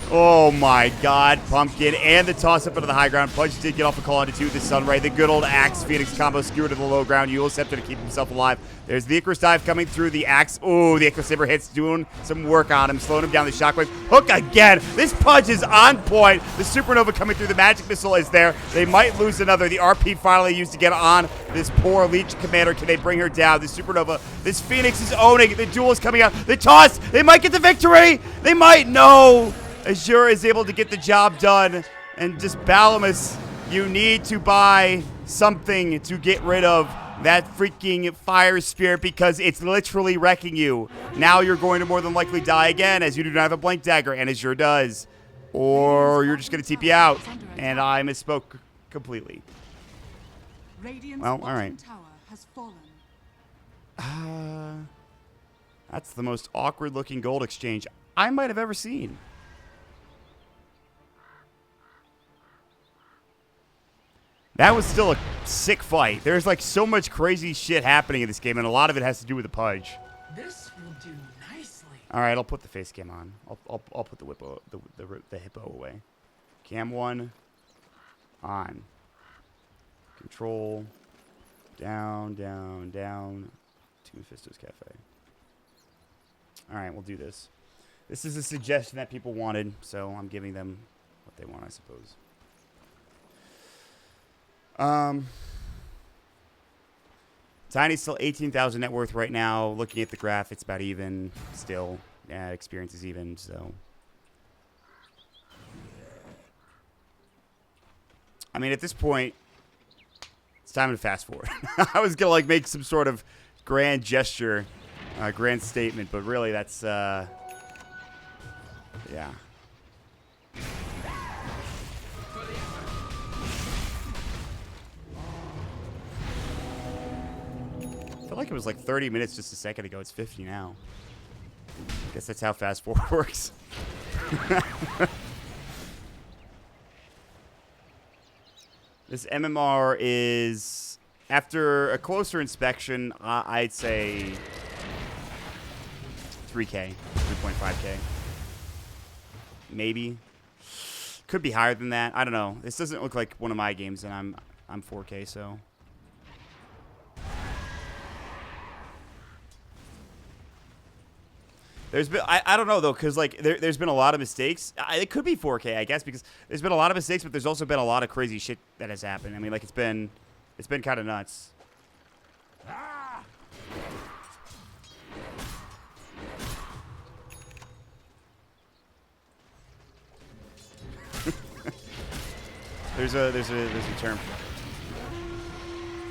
Oh my god, Pumpkin, and the toss up into the high ground. Pudge did get off a call onto 2 with the Sunray. The good old Axe Phoenix combo skewer to the low ground. Yule Scepter to keep himself alive. There's the Icarus Dive coming through the Axe. Oh, the Echo Saber hits, doing some work on him, slowing him down the Shockwave. Hook again. This Pudge is on point. The Supernova coming through. The Magic Missile is there. They might lose another. The RP finally used to get on this poor Leech Commander. Can they bring her down? The Supernova. This Phoenix is owning. The duel is coming out. The toss. They might get the victory. They might. No. Azure is able to get the job done. And just Balamus, you need to buy something to get rid of that freaking fire spirit because it's literally wrecking you. Now you're going to more than likely die again as you do not have a blank dagger, and Azure does. Or you're just going to TP out. And I misspoke completely. Well, all right. That's the most awkward looking gold exchange I might have ever seen. That was still a sick fight. There's like so much crazy shit happening in this game, and a lot of it has to do with the Pudge. This will do nicely. All right, I'll put the face cam on. I'll put the whippo, the hippo away. Cam 1 on. Control down, down, down. To Mephisto's Cafe. All right, we'll do this. This is a suggestion that people wanted, so I'm giving them what they want, I suppose. Tiny's still 18,000 net worth right now. Looking at the graph, it's about even still. Yeah, experience is even, so. I mean, at this point, it's time to fast forward. I was going to, like, make some sort of grand gesture, grand statement, but really that's, yeah. I feel like it was like 30 minutes just a second ago. It's 50 now. I guess that's how fast forward works. This MMR is, after a closer inspection, I'd say 3K, 3.5K. Maybe. Could be higher than that. I don't know. This doesn't look like one of my games, and I'm 4K, so. There's been, I don't know, though, because, like, there's been a lot of mistakes. It could be 4K, I guess, because there's been a lot of mistakes, but there's also been a lot of crazy shit that has happened. I mean, like, it's been kind of nuts. There's a term for that.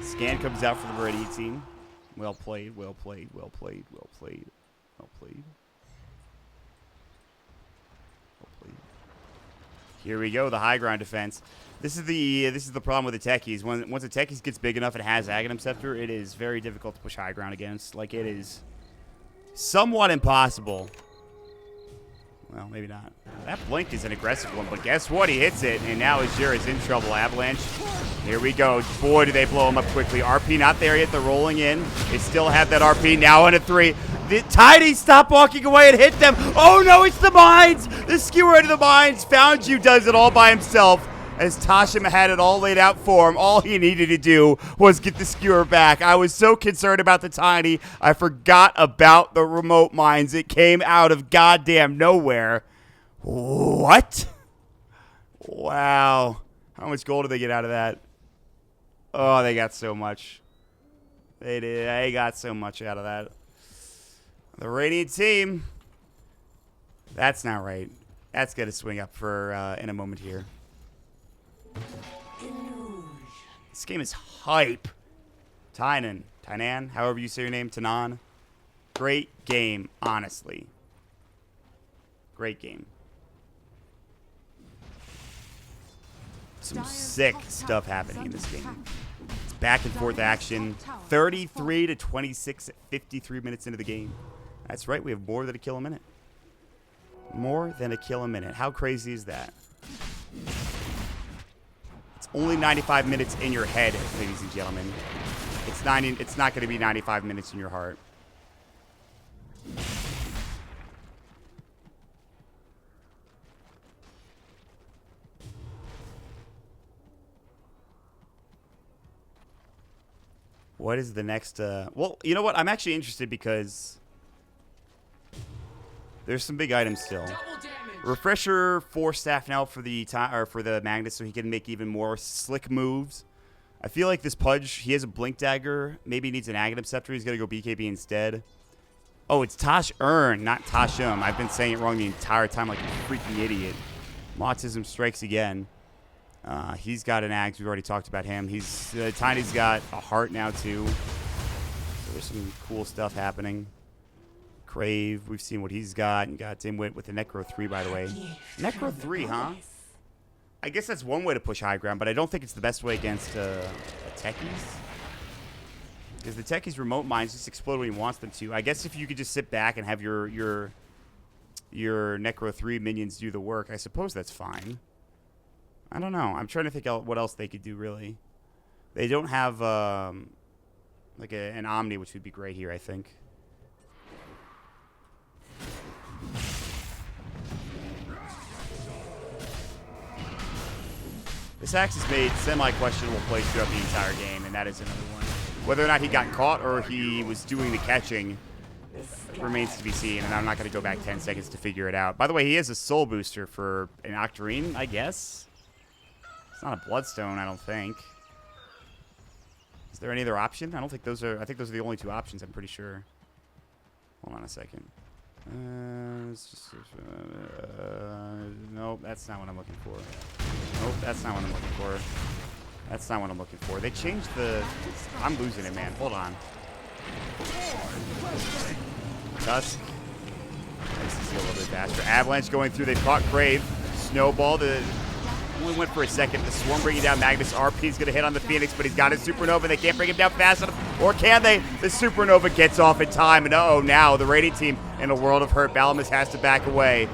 Scan comes out for the Meridian team. Well played, well played, well played, well played, well played. Here we go, the high ground defense. This is the problem with the Techies. Once the Techies gets big enough and has Aghanim Scepter, it is very difficult to push high ground against. Like, it is somewhat impossible. Well, maybe not. That blink is an aggressive one, but guess what? He hits it, and now Azure is in trouble. Avalanche. Here we go. Boy, do they blow him up quickly. RP not there yet. They're rolling in. They still have that RP. Now in a 3. The Tiny, stop walking away and hit them. Oh, no, it's the mines. The skewer into the mines. Found You does it all by himself. As Tashim had it all laid out for him, all he needed to do was get the skewer back. I was so concerned about the Tiny, I forgot about the remote mines. It came out of goddamn nowhere. What? Wow. How much gold did they get out of that? Oh, they got so much. They did. They got so much out of that. The Radiant team. That's not right. That's going to swing up for in a moment here. This game is hype. Tynan, however you say your name, Tanan. Great game, honestly. Great game. Some sick stuff happening in this game. It's back and forth action. 33 to 26 at 53 minutes into the game. That's right, we have more than a kill a minute. More than a kill a minute. How crazy is that? It's only 95 minutes in your head, ladies and gentlemen. It's not going to be 95 minutes in your heart. What is the next? Well, you know what? I'm actually interested because there's some big items still. Refresher 4 staff now for the Magnus, so he can make even more slick moves. I feel like this Pudge, he has a Blink Dagger. Maybe he needs an Aghanim Scepter. He's gonna go BKB instead. Oh, it's Tosh Ern, not Toshum. I've been saying it wrong the entire time like a freaking idiot. Mautism strikes again. He's got an axe. We've already talked about him. Tiny's got a heart now too. So there's some cool stuff happening. Crave, we've seen what he's got. And got Dimwit with the Necro 3, by the way. Necro 3, huh? I guess that's one way to push high ground, but I don't think it's the best way against a Techies. Because the Techies' remote mines just explode when he wants them to. I guess if you could just sit back and have your Necro 3 minions do the work, I suppose that's fine. I don't know. I'm trying to think what else they could do, really. They don't have, like an Omni, which would be great here, I think. This axe has made semi-questionable plays throughout the entire game, and that is another one. Whether or not he got caught or he was doing the catching remains to be seen, and I'm not going to go back 10 seconds to figure it out. By the way, he has a soul booster for an Octarine, I guess. It's not a Bloodstone, I don't think. Is there any other option? I don't think those are... I think those are the only two options, I'm pretty sure. Hold on a second. Nope, that's not what I'm looking for. Nope, that's not what I'm looking for. That's not what I'm looking for. They changed the... I'm losing it, man. Hold on. Tusk. Nice to see a little bit faster. Avalanche going through. They caught Crave. Snowball. Only went for a second. The Swarm bringing down Magnus. RP's going to hit on the Phoenix, but he's got his Supernova. They can't bring him down fast enough. Or can they? The Supernova gets off in time. And uh-oh, now the Radiant team in a world of hurt. Balamus has to back away.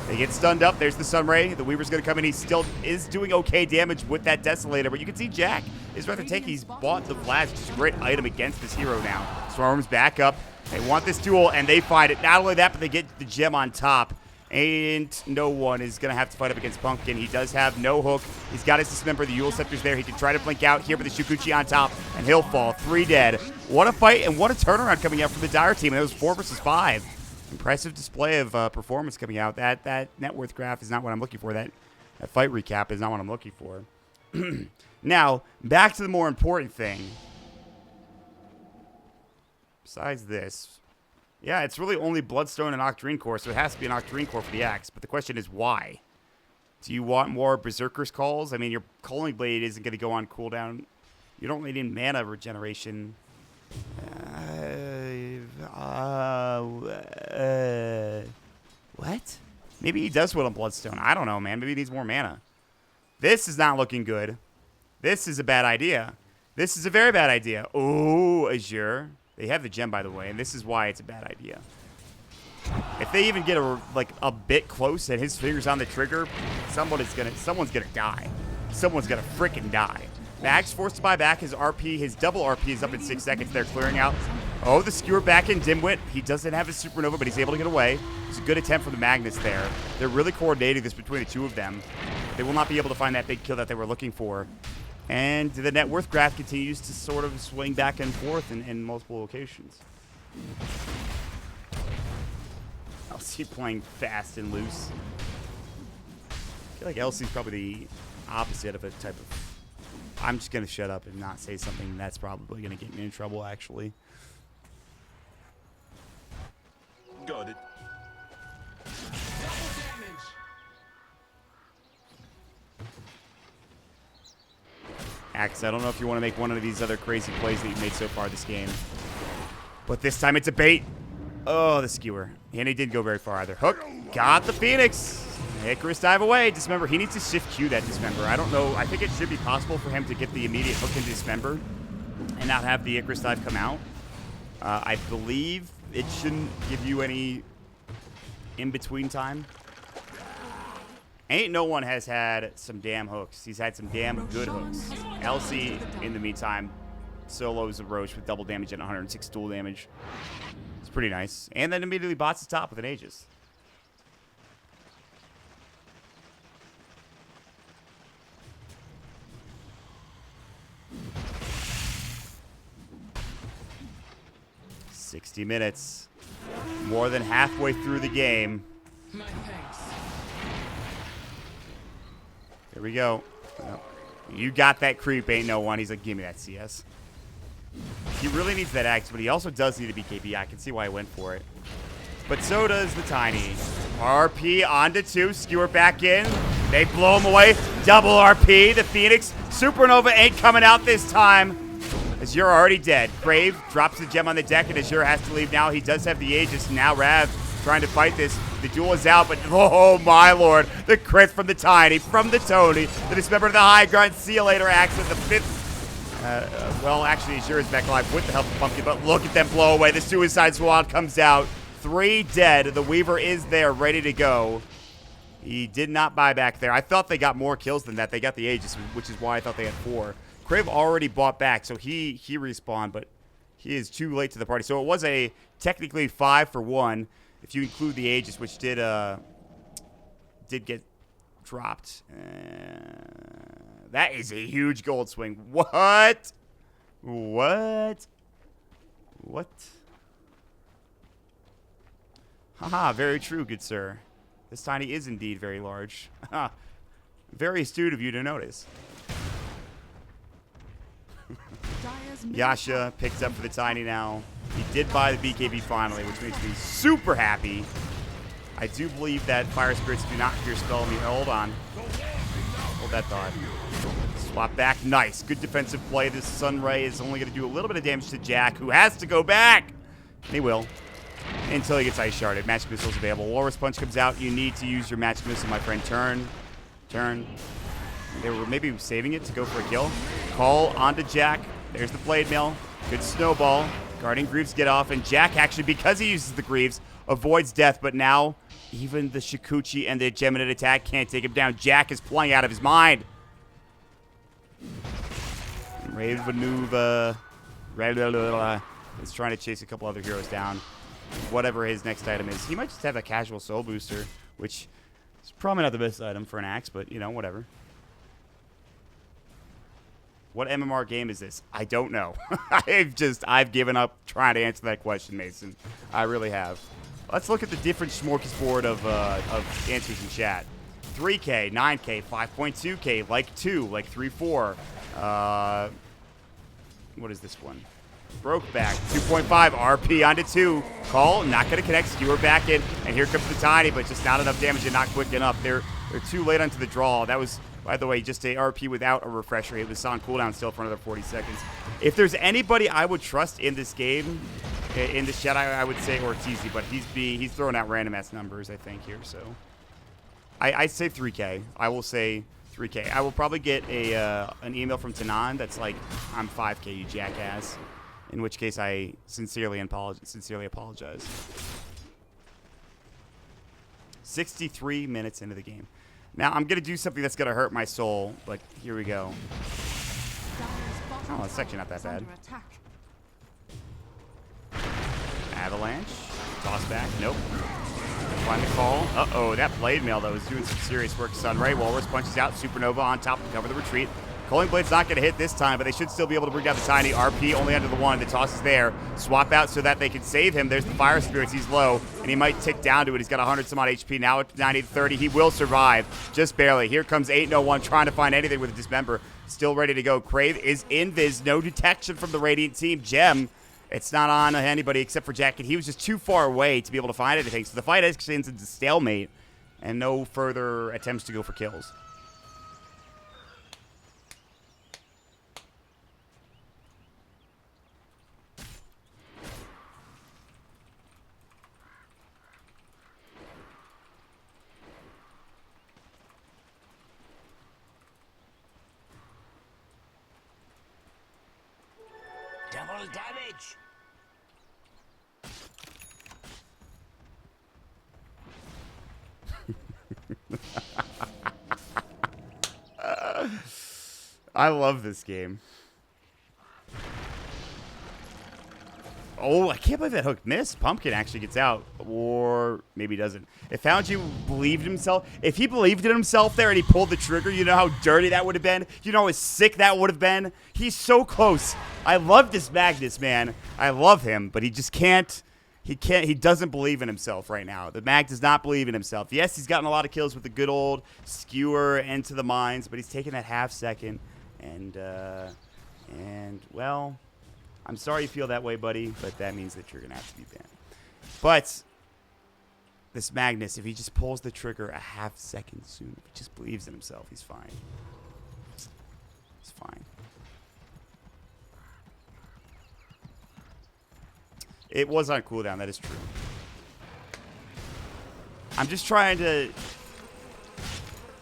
They get stunned up. There's the Sunray. The Weaver's going to come in. He still is doing okay damage with that Desolator. But you can see Jack is rather taking. He's bought the Flash, which is a great item against this hero now. Swarm's back up. They want this duel, and they find it. Not only that, but they get the gem on top. And no one is going to have to fight up against Pumpkin. He does have no hook. He's got his Dismember. The Yule Scepter's there. He can try to blink out here with the Shukuchi on top, and he'll fall. 3 dead. What a fight, and what a turnaround coming out from the Dire team. And it was 4 versus 5. Impressive display of performance coming out. That net worth graph is not what I'm looking for. That fight recap is not what I'm looking for. Now, back to the more important thing. Besides this, yeah, it's really only Bloodstone and Octarine Core, so it has to be an Octarine Core for the axe. But the question is, why? Do you want more Berserker's Calls? I mean, your Culling Blade isn't going to go on cooldown. You don't really need mana regeneration. What? Maybe he does will on Bloodstone. I don't know, man. Maybe he needs more mana. This is not looking good. This is a bad idea. This is a very bad idea. Oh, Azure. They have the gem, by the way, and this is why it's a bad idea. If they even get a bit close and his finger's on the trigger, someone's gonna die. Someone's gonna freaking die. Mag's forced to buy back his RP. His double RP is up in 6 seconds. They're clearing out. Oh, the Skewer back in Dimwit. He doesn't have his Supernova, but he's able to get away. It's a good attempt from the Magnus there. They're really coordinating this between the two of them. They will not be able to find that big kill that they were looking for. And the net worth graph continues to sort of swing back and forth in multiple locations. LC playing fast and loose. I feel like LC's probably the opposite of a type of... I'm just going to shut up and not say something that's probably going to get me in trouble, actually. Got it. Axe, I don't know if you want to make one of these other crazy plays that you've made so far this game. But this time it's a bait. Oh, the Skewer. And he didn't go very far either. Hook. Got the Phoenix. Icarus dive away. Dismember. He needs to shift Q that Dismember. I don't know. I think it should be possible for him to get the immediate hook into Dismember and not have the Icarus dive come out. I believe it shouldn't give you any in-between time. Ain't no one has had some damn hooks. He's had some damn good hooks. LC, in the meantime, solos a Roche with double damage and 106 dual damage. It's pretty nice. And then immediately bots the top with an Aegis. 60 minutes. More than halfway through the game. My thanks. Here we go. Well, you got that creep, ain't no one. He's like, give me that CS. He really needs that axe, but he also does need a BKB. I can see why I went for it. But so does the Tiny. RP onto 2. Skewer back in. They blow him away. Double RP. The Phoenix. Supernova ain't coming out this time. Azure already dead. Crave drops the gem on the deck, and Azure has to leave now. He does have the Aegis. Now Rav trying to fight this. The duel is out, but oh my lord. The crit from the Tiny, from the Tony. The dismember to the high grunt. See you later, Axe at the 5th. Well, actually, Azure is back alive with the help of Pumpkin, but look at them blow away. The Suicide Squad comes out. 3 dead. The Weaver is there, ready to go. He did not buy back there. I thought they got more kills than that. They got the Aegis, which is why I thought they had 4. Crave already bought back, so he respawned, but he is too late to the party. So it was a technically 5 for 1, if you include the Aegis, which did get dropped. That is a huge gold swing. What? What? What? Haha, very true, good sir. This Tiny is indeed very large. Very astute of you to notice. Yasha picked up for the Tiny now. He did buy the BKB finally, which makes me super happy. I do believe that Fire Spirits do not cure spell me. Hold on. Hold that thought. Swap back. Nice. Good defensive play. This Sunray is only going to do a little bit of damage to Jack, who has to go back. He will. Until he gets ice sharded. Magic missiles available. Walrus Punch comes out. You need to use your magic missile, my friend. Turn. Turn. They were maybe saving it to go for a kill. Call onto Jack. There's the Blade Mail. Good snowball. Guarding Greaves get off. And Jack actually, because he uses the Greaves, avoids death. But now, even the Shikuchi and the Geminid attack can't take him down. Jack is playing out of his mind. Ravenuva is trying to chase a couple other heroes down. Whatever his next item is. He might just have a casual soul booster, which is probably not the best item for an axe, but, you know, whatever. What MMR game is this? I don't know. I've given up trying to answer that question, Mason. I really have. Let's look at the different smorgasbord of answers in chat. 3K, 9K, 5.2K, like 2, like 3.4. What is this one? Broke back. 2.5 RP onto 2. Call, not going to connect. Skewer back in. And here comes the Tiny, but just not enough damage and not quick enough. They're too late onto the draw. That was, by the way, just a RP without a refresher. It was on cooldown still for another 40 seconds. If there's anybody I would trust in this game, in the chat, I would say Ortizi, but he's throwing out random ass numbers, I think, here. So I say 3K. I will say 3K. I will probably get an email from Tanan that's like, I'm 5K, you jackass. In which case, I sincerely apologize. 63 minutes into the game. Now, I'm going to do something that's going to hurt my soul, but here we go. Oh, it's actually not that bad. Avalanche. Toss back. Nope. Find the call. Uh-oh, that Blade Mail, though, is doing some serious work. Sunray. Walrus punches out. Supernova on top to cover the retreat. Culling Blade's not going to hit this time, but they should still be able to bring down the Tiny. RP only under the 1. The toss is there. Swap out so that they can save him. There's the Fire Spirits. He's low, and he might tick down to it. He's got 100-some-odd HP. Now at 90-30. He will survive. Just barely. Here comes 801 trying to find anything with a Dismember. Still ready to go. Crave is invis. No detection from the Radiant team. Gem. It's not on anybody except for Jack, and he was just too far away to be able to find anything. So the fight actually ends into stalemate, and no further attempts to go for kills. Double damage! I love this game. Oh, I can't believe that hook missed. Pumpkin actually gets out. Or maybe doesn't. If Found You believed himself, if he believed in himself there and he pulled the trigger, you know how dirty that would have been? You know how sick that would have been? He's so close. I love this Magnus, man. I love him, but he just can't. He doesn't believe in himself right now. The Mag does not believe in himself. Yes, he's gotten a lot of kills with the good old skewer into the mines, but he's taking that half second. And well, I'm sorry you feel that way, buddy, but that means that you're going to have to be banned. But this Magnus, if he just pulls the trigger a half second soon, if he just believes in himself, he's fine. He's fine. It was on cooldown, that is true. I'm just trying to...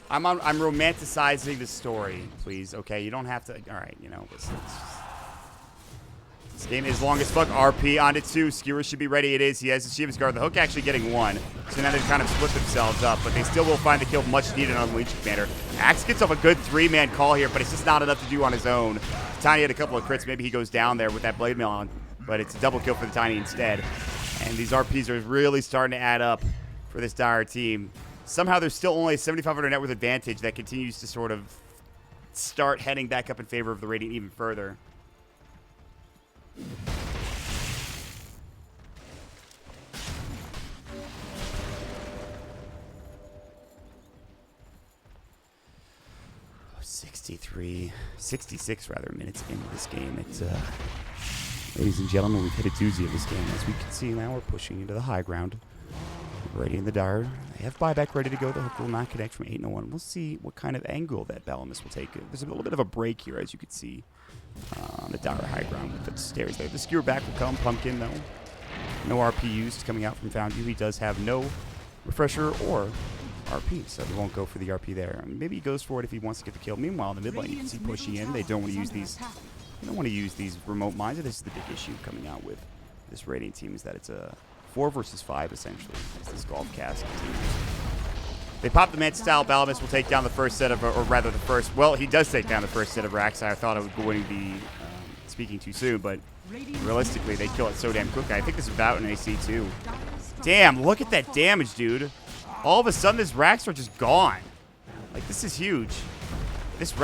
I'm romanticizing the story, please. Okay, you don't have to... Alright, you know, listen. This game is long as fuck. RP on it too. Skewer should be ready. It is. He has the Shiva's Guard. The Hook actually getting one. So now they've kind of split themselves up, but they still will find the kill much needed on the Legion Commander. Axe gets off a good 3-man call here, but it's just not enough to do on his own. Tiny had a couple of crits. Maybe he goes down there with that Blade Mail on. But it's a double kill for the Tiny instead. And these RPs are really starting to add up for this Dire team. Somehow there's still only a 7,500 net worth advantage that continues to sort of start heading back up in favor of the Radiant even further. Oh, 66 rather minutes into this game. It's ladies and gentlemen, we've hit a doozy of this game. As we can see now, we're pushing into the high ground. Ready in the Dire. They have buyback ready to go. The Hook will not connect from 8-1. We'll see what kind of angle that Balamus will take. There's a little bit of a break here, as you can see, on the Dire high ground with the stairs there. The Skewer back will come. Pumpkin, though. No RP used coming out from Found You. He does have no refresher or RP, so he won't go for the RP there. Maybe he goes for it if he wants to get the kill. Meanwhile, in the mid lane, you can see pushing in. They don't want to use these... You don't want to use these remote mines. This is the big issue coming out with this Radiant team, is that it's a 4 versus 5, essentially, as this golf cast continues. They pop the Manta-style. Balamus will take down the first set of, or rather the first, well, he does take down the first set of racks. I thought I was going to be speaking too soon, but realistically, they kill it so damn quick. I think this is without an AC, too. Damn, look at that damage, dude. All of a sudden, these racks are just gone. Like, this is huge. This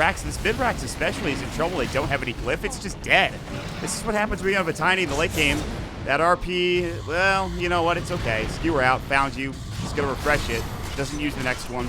mid Rax especially is in trouble. They don't have any glyph. It's just dead. This is what happens when you have a Tiny in the late game. That RP, well, you know what? It's okay. Skewer out. Found You. Just going to refresh it. Doesn't use the next one.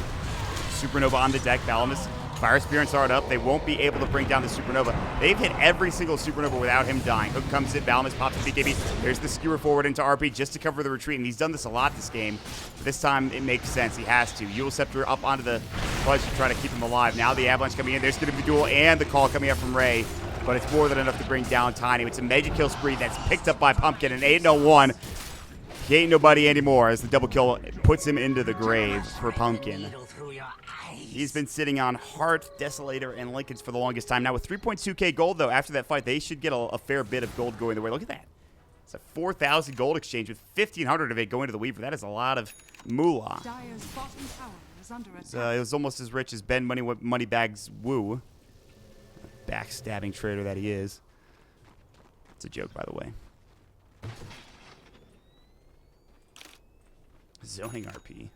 Supernova on the deck. Balamus. Fire Spirits aren't up. They won't be able to bring down the Supernova. They've hit every single Supernova without him dying. Hook comes in. Balamus pops the BKB. There's the Skewer forward into RP just to cover the retreat. And he's done this a lot this game. But this time, it makes sense. He has to. Eul Scepter up onto the Pudge to try to keep him alive. Now the Avalanche coming in. There's going to be the duel and the call coming up from Ray. But it's more than enough to bring down Tiny. It's a major kill spree that's picked up by Pumpkin. And 8-1. He ain't nobody anymore as the double kill puts him into the grave for Pumpkin. He's been sitting on Heart, Desolator, and Lincoln's for the longest time. Now with 3.2k gold, though, after that fight, they should get a fair bit of gold going their way. Look at that. It's a 4,000 gold exchange with 1,500 of it going to the Weaver. That is a lot of moolah. Dire's bottom tower is under attack. It was almost as rich as Ben Moneybags Woo. Backstabbing traitor that he is. It's a joke, by the way. Zoning RP.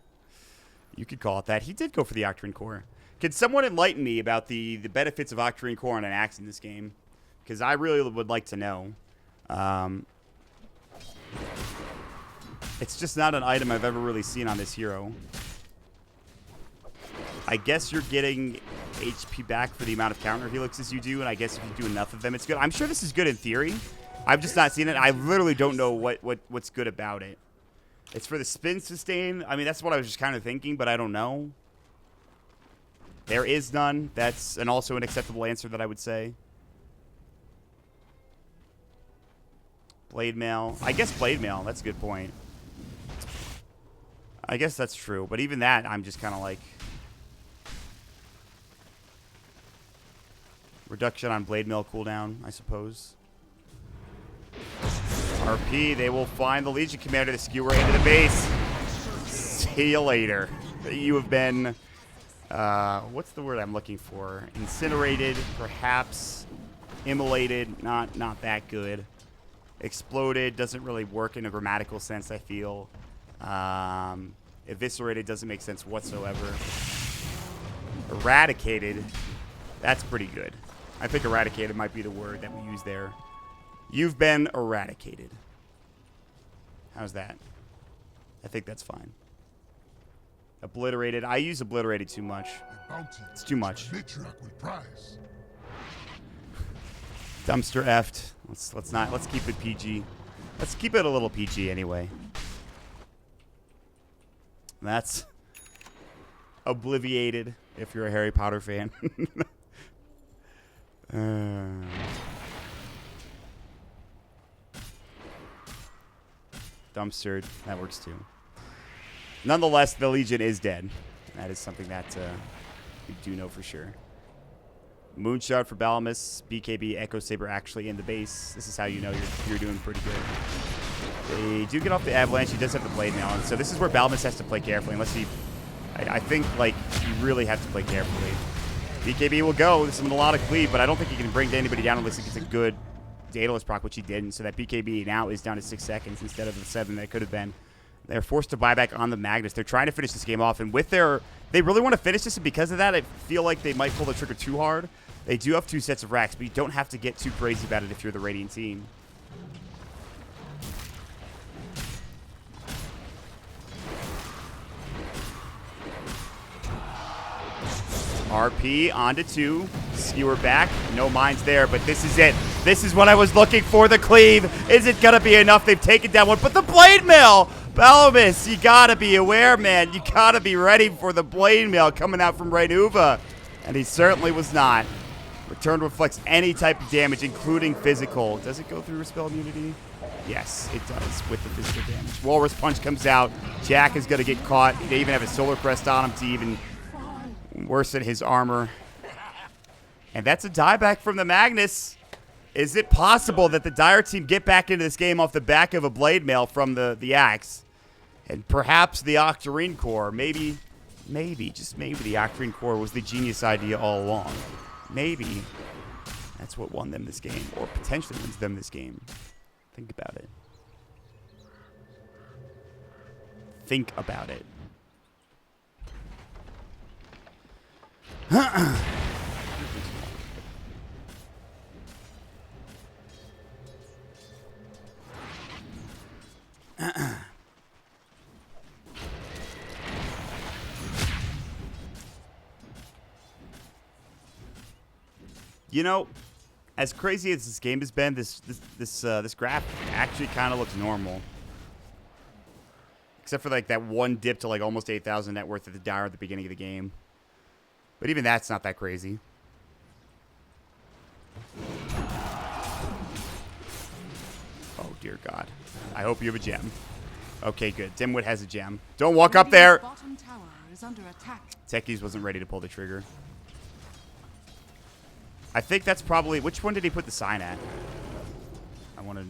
You could call it that. He did go for the Octarine Core. Could someone enlighten me about the benefits of Octarine Core on an axe in this game? Because I really would like to know. It's just not an item I've ever really seen on this hero. I guess you're getting HP back for the amount of counter helixes you do, and I guess if you do enough of them, it's good. I'm sure this is good in theory. I've just not seen it. I literally don't know what's good about it. It's for the spin sustain. I mean, that's what I was just kind of thinking, but I don't know. There is none. That's also an acceptable answer that I would say. Blade Mail. I guess Blade Mail. That's a good point. I guess that's true. But even that, I'm just kind of like... Reduction on Blade Mail cooldown, I suppose. RP, they will find the Legion Commander to skewer into the base. See you later. You have been, what's the word I'm looking for? Incinerated, perhaps. Immolated, not that good. Exploded doesn't really work in a grammatical sense, I feel. Eviscerated doesn't make sense whatsoever. Eradicated, that's pretty good. I think eradicated might be the word that we use there. You've been eradicated. How's that? I think that's fine. Obliterated. I use obliterated too much. It's too much. Dumpster effed. Let's keep it PG. Let's keep it a little PG anyway. That's obliviated if you're a Harry Potter fan. Dumpstered. That works too. Nonetheless, the Legion is dead. That is something that we do know for sure. Moonshot for Balamus. BKB Echo Saber actually in the base. This is how you know you're doing pretty good. They do get off the Avalanche. He does have the Blade now. And so this is where Balamus has to play carefully. Unless he... I think, like, you really have to play carefully. BKB will go. This is a lot of cleave, but I don't think he can bring anybody down unless he gets a good Daedalus proc, which he didn't. So that BKB now is down to 6 seconds instead of the 7 that it could have been. They're forced to buy back on the Magnus. They're trying to finish this game off, and with their... They really want to finish this, and because of that, I feel like they might pull the trigger too hard. They do have 2 sets of racks, but you don't have to get too crazy about it if you're the Radiant team. RP onto 2. Skewer back. No mines there, but this is it. This is what I was looking for, the cleave. Is it going to be enough? They've taken down one, but the blade mill! Balamus, you got to be aware, man. You got to be ready for the blade mill coming out from Rainuva. And he certainly was not. Return reflects any type of damage, including physical. Does it go through spell immunity? Yes, it does with the physical damage. Walrus Punch comes out. Jack is going to get caught. They even have a Solar Crest on him to even worsen his armor. And that's a dieback from the Magnus. Is it possible that the Dire team get back into this game off the back of a blade mail from the axe? And perhaps the Octarine Core. Maybe, just maybe the Octarine Core was the genius idea all along. Maybe that's what won them this game, or potentially wins them this game. Think about it. Think about it. You know, as crazy as this game has been, this graph actually kind of looks normal. Except for like that one dip to like almost 8,000 net worth at the Dire at the beginning of the game. But even that's not that crazy. Oh dear God. I hope you have a gem. Okay, good. Dimwit has a gem. Don't walk up there! Bottom tower is under attack. Techies wasn't ready to pull the trigger. I think that's probably... Which one did he put the sign at? I want to...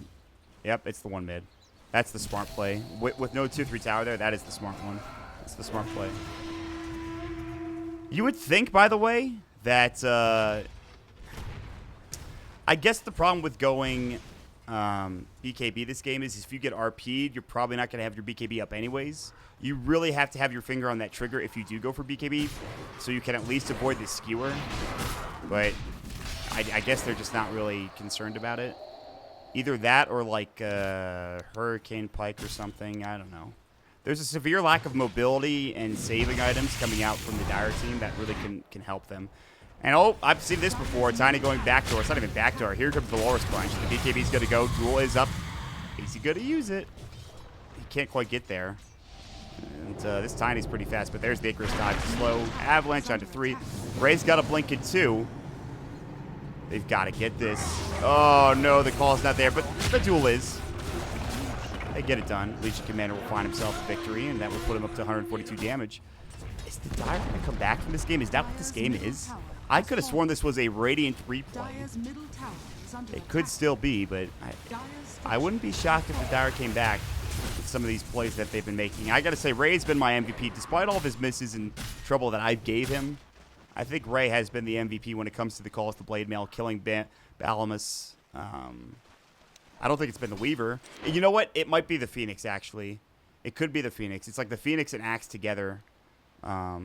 Yep, it's the one mid. That's the smart play. With no 2-3 tower there, that is the smart one. That's the smart play. You would think, by the way, that... I guess the problem with going BKB this game is if you get RP'd, you're probably not going to have your BKB up anyways. You really have to have your finger on that trigger if you do go for BKB, so you can at least avoid the skewer. But... I guess they're just not really concerned about it. Either that or like Hurricane Pike or something. I don't know. There's a severe lack of mobility and saving items coming out from the Dire team that really can help them. And oh, I've seen this before. Tiny going backdoor. It's not even backdoor. Here comes the Walrus Punch. The BKB's going to go. Duel is up. Is he going to use it? He can't quite get there. And this Tiny's pretty fast, but there's the Icarus dodge. Slow. Avalanche onto 3. Ray's got a blink in 2. They've got to get this. Oh, no, the call's not there, but the duel is. They get it done. Legion Commander will find himself a victory, and that will put him up to 142 damage. Is the Dire going to come back from this game? Is that what this game is? I could have sworn this was a Radiant replay. It could still be, but I wouldn't be shocked if the Dire came back with some of these plays that they've been making. I got to say, Ray's been my MVP. Despite all of his misses and trouble that I gave him, I think Ray has been the MVP when it comes to the calls to blade mail, killing Balamus. I don't think it's been the Weaver. You know what? It might be the Phoenix, actually. It could be the Phoenix. It's like the Phoenix and Axe together. I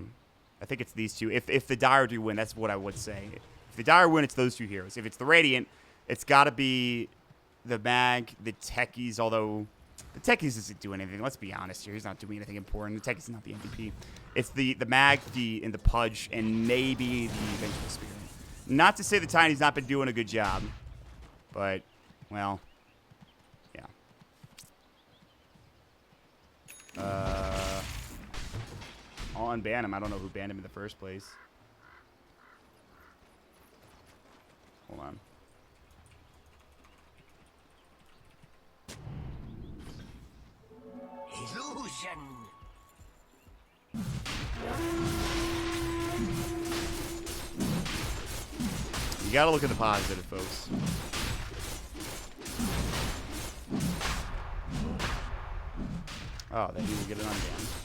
think it's these two. If the Dire do win, that's what I would say. If the Dire win, it's those two heroes. If it's the Radiant, it's got to be the Mag, the Techies, although the Techies isn't doing anything. Let's be honest here. He's not doing anything important. The Techies is not the MVP. It's the Mag, and the Pudge, and maybe the Vengeful Spirit. Not to say the Tiny's not been doing a good job, but, well, yeah. I'll unban him. I don't know who banned him in the first place. Hold on. Illusion. You gotta look at the positive, folks. Oh, then you will get an unban.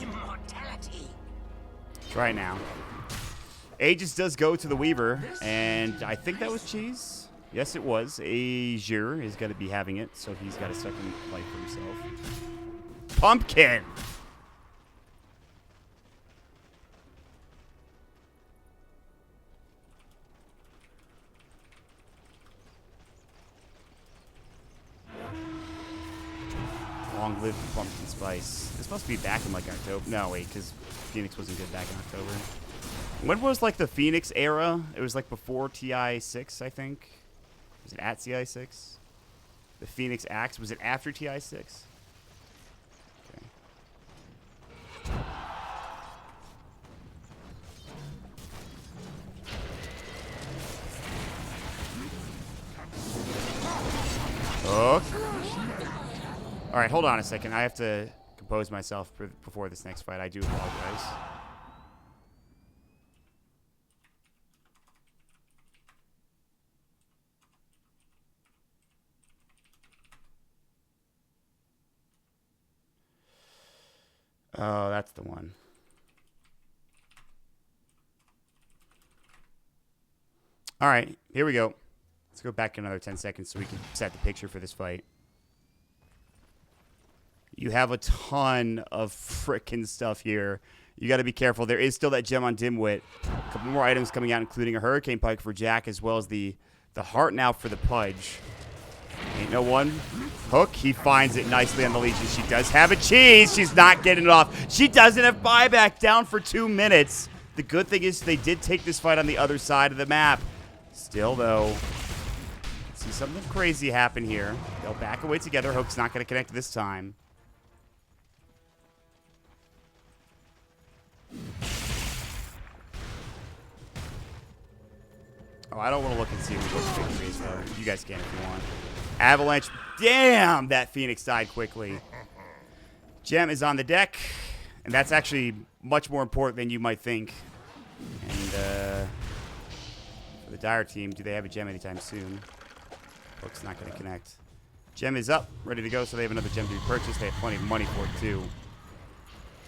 Immortality. Try now. Aegis does go to the Weaver, and I think that was Cheese. Yes, it was. Azure is going to be having it, so he's got a second life for himself. Pumpkin! Long live the pumpkin spice. This must be back in like October. No, wait, because Phoenix wasn't good back in October. When was like the Phoenix era? It was like before TI6, I think. Was it at TI6? The Phoenix Axe, was it after TI6? Okay. Hook. All right, hold on a second. I have to compose myself before this next fight. I do apologize. Oh, that's the one. All right, here we go. Let's go back another 10 seconds so we can set the picture for this fight. You have a ton of frickin' stuff here. You got to be careful. There is still that gem on Dimwit. A couple more items coming out, including a Hurricane Pike for Jack, as well as the Heart now for the Pudge. Ain't no one. Hook, he finds it nicely on the Legion. She does have a cheese. She's not getting it off. She doesn't have buyback, down for 2 minutes. The good thing is they did take this fight on the other side of the map. Still, though, see something crazy happen here. They'll back away together. Hook's not going to connect this time. Oh, I don't want to look and see who those victories are. You guys can if you want. Avalanche. Damn, that Phoenix died quickly. Gem is on the deck, and that's actually much more important than you might think. And for the Dire team, do they have a gem anytime soon? Hook's not going to connect. Gem is up, ready to go, so they have another gem to be purchased. They have plenty of money for it, too.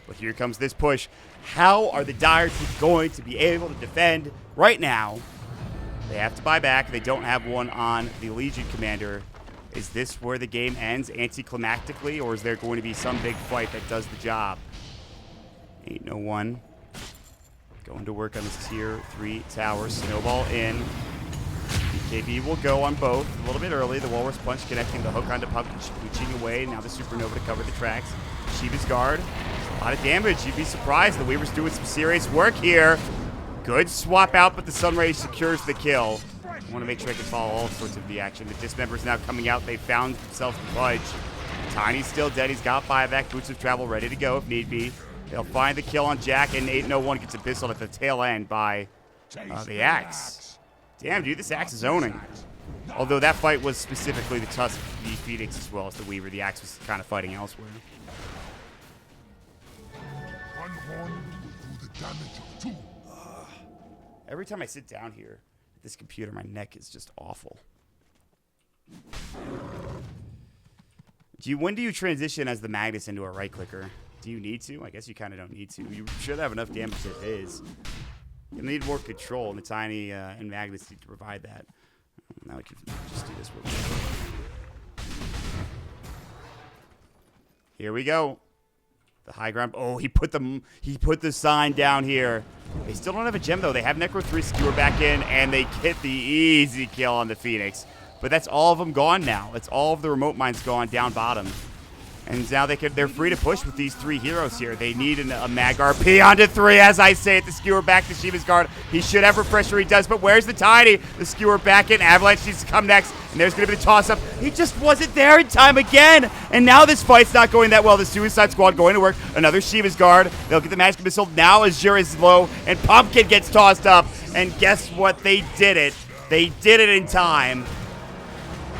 But here comes this push. How are the Dire team going to be able to defend right now? They have to buy back. They don't have one on the Legion Commander. Is this where the game ends anticlimactically, or is there going to be some big fight that does the job? Ain't no one. Going to work on this tier 3 tower. Snowball in. BKB will go on both. A little bit early. The Walrus Punch connecting the hook onto Pumpkin, scooching away. Now the Supernova to cover the tracks. Shiva's Guard. A lot of damage. You'd be surprised. The Weaver's doing some serious work here. Good swap out, but the Sunray secures the kill. I want to make sure I can follow all sorts of the action. The Dismember's now coming out. They found themselves the Pudge. Tiny's still dead. He's got buyback. Boots of Travel ready to go if need be. They'll find the kill on Jack, and 801 gets abyssal at the tail end by the Axe. Damn, dude, this Axe is owning. Although that fight was specifically the Tusk, the Phoenix, as well as the Weaver. The Axe was kind of fighting elsewhere. Every time I sit down here at this computer, my neck is just awful. When do you transition as the Magnus into a right clicker? Do you need to? I guess you kind of don't need to. You should have enough damage as is. You need more control, and the Tiny and Magnus need to provide that. Now we can just do this real quick. Here we go. The high ground. Oh, he put the sign down here. They still don't have a gem, though. They have Necro 3 skewer back in, and they get the easy kill on the Phoenix. But that's all of them gone now. It's all of the remote mines gone down bottom. And now they're free to push with these 3 heroes here. They need a Mag RP onto 3, as I say it. The skewer back to Shiva's guard. He should have refresher. He does, but where's the Tiny? The skewer back in. Avalanche needs to come next, and there's going to be the toss-up. He just wasn't there in time again. And now this fight's not going that well. The Suicide Squad going to work. Another Shiva's guard. They'll get the magic missile. Now Azure is low, and Pumpkin gets tossed up. And guess what? They did it. They did it in time.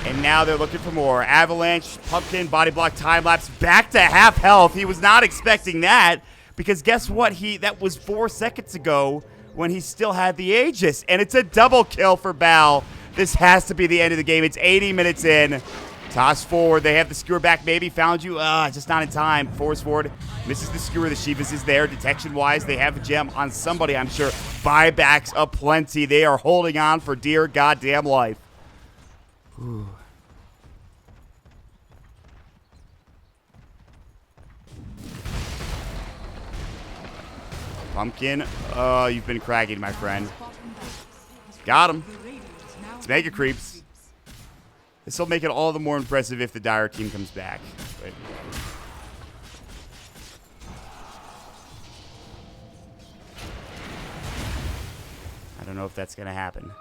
And now they're looking for more. Avalanche, Pumpkin, body block, time lapse, back to half health. He was not expecting that because guess what? That was 4 seconds ago when he still had the Aegis. And it's a double kill for Bal. This has to be the end of the game. It's 80 minutes in. Toss forward. They have the skewer back. Maybe found you. Just not in time. Force forward. Misses the skewer. The Shivas is there. Detection-wise, they have the gem on somebody, I'm sure. Buybacks aplenty. They are holding on for dear goddamn life. Ooh. Pumpkin, you've been cracking, my friend. Got him. It's Mega Creeps. This will make it all the more impressive if the Dire team comes back. But I don't know if that's going to happen.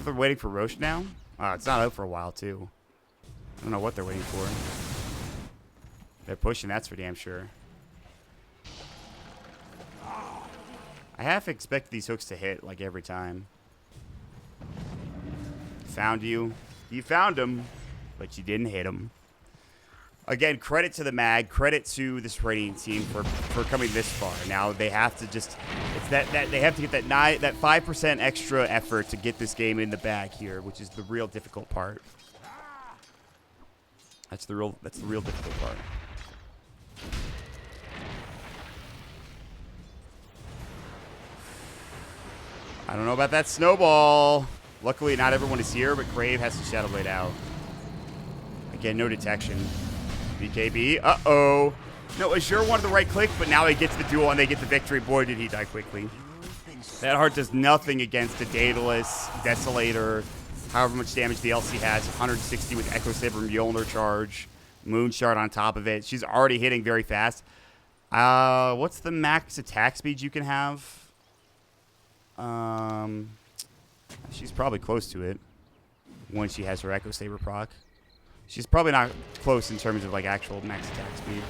They're waiting for Roche now? It's not out for a while, too. I don't know what they're waiting for. They're pushing, that's for damn sure. I half expect these hooks to hit, like, every time. Found you. You found him, but you didn't hit him. Again, credit to the Mag, credit to this raiding team for coming this far. Now they have to just, it's that they have to get that 5% extra effort to get this game in the bag here, which is the real difficult part. That's the real difficult part. I don't know about that snowball. Luckily, not everyone is here, but Crave has to Shadow Blade out. Again, no detection. BKB. Uh-oh. No, Azure wanted the right click, but now he gets the duel and they get the victory. Boy, did he die quickly. That heart does nothing against a Daedalus, Desolator, however much damage the LC has. 160 with Echo Saber, Mjolnir charge, Moon Shard on top of it. She's already hitting very fast. What's the max attack speed you can have? She's probably close to it when she has her Echo Saber proc. She's probably not close in terms of like actual max attack speed.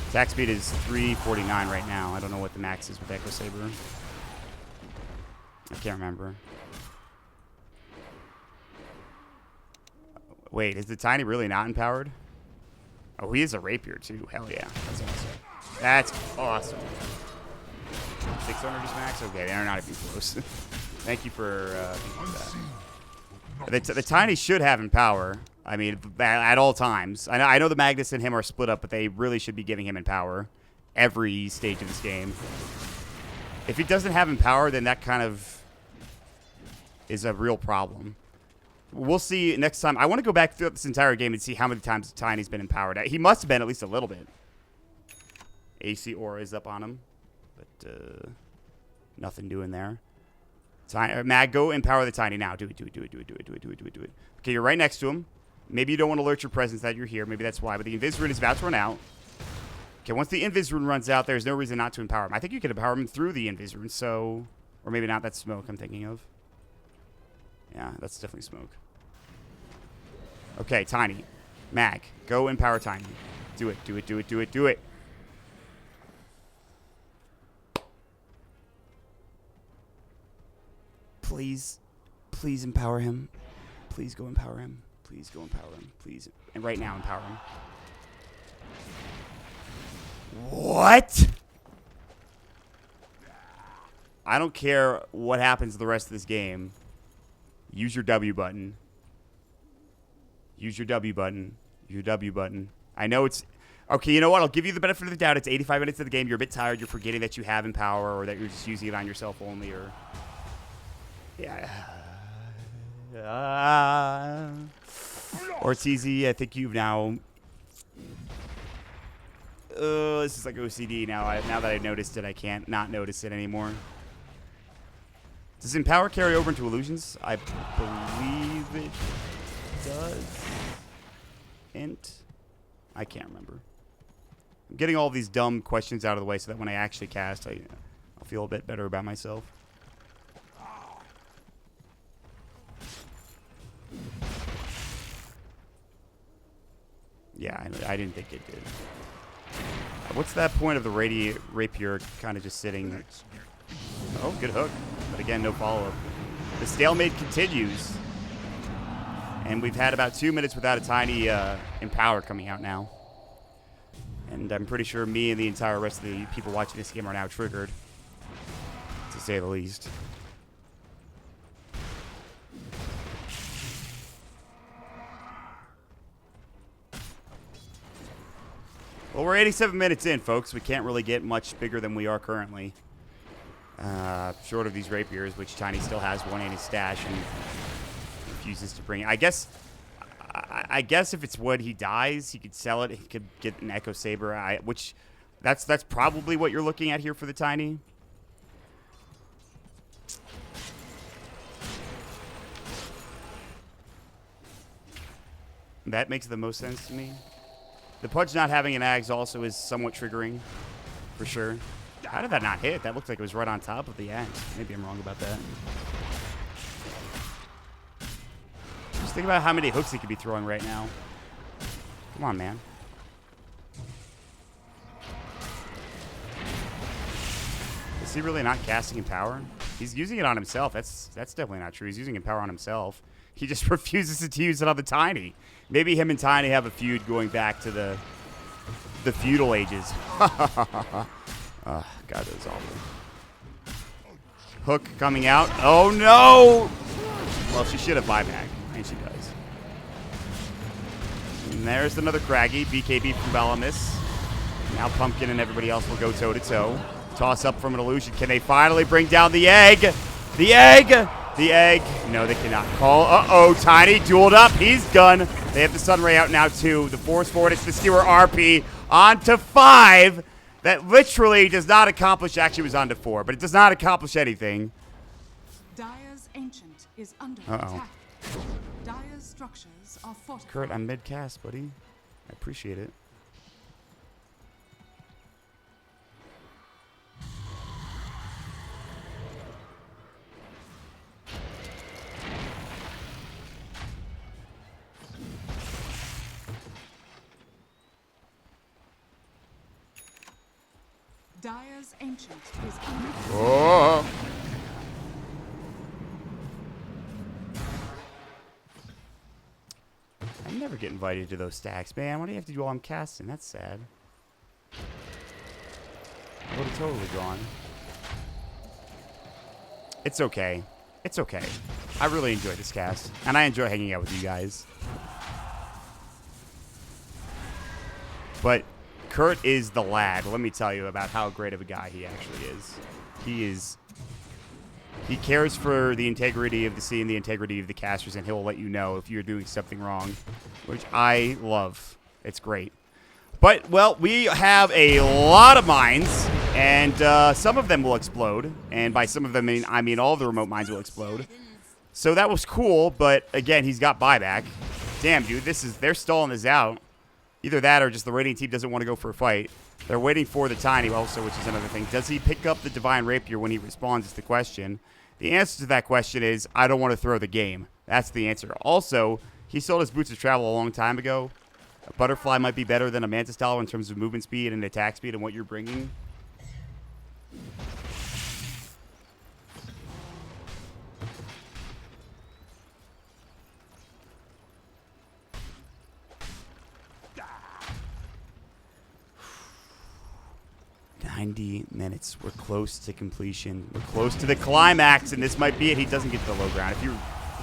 Attack speed is 349 right now. I don't know what the max is with Echo Saber. I can't remember. Wait, is the Tiny really not empowered? Oh, he is a rapier too. Hell yeah. That's awesome. That's awesome. 600 is max? Okay, they're not even close. Thank you for that. The Tiny should have Empower. I mean, at all times. I know the Magnus and him are split up, but they really should be giving him Empower every stage of this game. If he doesn't have Empower, then that kind of is a real problem. We'll see next time. I want to go back throughout this entire game and see how many times Tiny's been empowered. He must have been at least a little bit. AC Aura is up on him, but nothing doing there. Mag, go empower the Tiny now. Do it. Okay, you're right next to him. Maybe you don't want to alert your presence that you're here. Maybe that's why. But the Invis Rune is about to run out. Okay, once the Invis Rune runs out, there's no reason not to empower him. I think you could empower him through the Invis Rune, so... Or maybe not. That's Smoke I'm thinking of. Yeah, that's definitely Smoke. Okay, Tiny. Mag, go empower Tiny. Do it, do it, do it, do it, do it. Please. Please empower him. Please go empower him. Please go empower him. Please. And right now, empower him. What? I don't care what happens the rest of this game. Use your W button. Use your W button. Your W button. I know it's... Okay, you know what? I'll give you the benefit of the doubt. It's 85 minutes of the game. You're a bit tired. You're forgetting that you have Empower or that you're just using it on yourself only or... Yeah. Ortiz, I think you've now... this is like OCD now. Now that I've noticed it, I can't not notice it anymore. Does Empower carry over into Illusions? I believe it does. Int? I can't remember. I'm getting all these dumb questions out of the way so that when I actually cast, I'll feel a bit better about myself. Yeah, I didn't think it did. What's that point of the rapier kind of just sitting? Oh, good hook. But again, no follow-up. The stalemate continues. And we've had about 2 minutes without a tiny Empower coming out now. And I'm pretty sure me and the entire rest of the people watching this game are now triggered. To say the least. Well, we're 87 minutes in, folks. We can't really get much bigger than we are currently. Short of these rapiers, which Tiny still has one in his stash and refuses to bring it. I guess if it's wood, he dies. He could sell it. He could get an Echo Saber, which that's probably what you're looking at here for the Tiny. That makes the most sense to me. The Pudge not having an Ags also is somewhat triggering, for sure. How did that not hit? That looked like it was right on top of the Ags. Maybe I'm wrong about that. Just think about how many hooks he could be throwing right now. Come on, man. Is he really not casting Empower? He's using it on himself. That's definitely not true. He's using Empower on himself. He just refuses to use it on the Tiny. Maybe him and Tiny have a feud going back to the feudal ages. Oh, God, that was awful. Hook coming out. Oh, no! Well, she should have buyback, and she does. And there's another Craggy. BKB from Balamis. Now Pumpkin and everybody else will go toe-to-toe. Toss up from an illusion. Can they finally bring down the egg? The egg! The egg. No, they cannot call. Uh-oh, Tiny dueled up. He's done. They have the Sunray out now, too. The force forward, it's the Skewer RP. On to 5. That literally does not accomplish. Actually, it was on to 4, but it does not accomplish anything. Dire's Ancient is under attack. Dire's structures are fortified. Kurt, I'm mid-cast, buddy. I appreciate it. Dire's Ancient is under attack. Oh! I never get invited to those stacks, man. What do you have to do while I'm casting? That's sad. I would have totally gone. It's okay. It's okay. I really enjoy this cast, and I enjoy hanging out with you guys. But Kurt is the lad. Let me tell you about how great of a guy he actually is. He cares for the integrity of the scene, the integrity of the casters, and he'll let you know if you're doing something wrong, which I love. It's great. But, well, we have a lot of mines, and some of them will explode. And by some of them, I mean all of the remote mines will explode. So that was cool, but, again, he's got buyback. Damn, dude, they're stalling this out. Either that or just the raiding team doesn't want to go for a fight. They're waiting for the Tiny also, which is another thing. Does he pick up the Divine Rapier when he responds is the question. The answer to that question is, I don't want to throw the game. That's the answer. Also, he sold his Boots of Travel a long time ago. A Butterfly might be better than a Mantis Dollar in terms of movement speed and attack speed and what you're bringing. Minutes. We're close to completion. We're close to the climax, and this might be it. He doesn't get to the low ground. If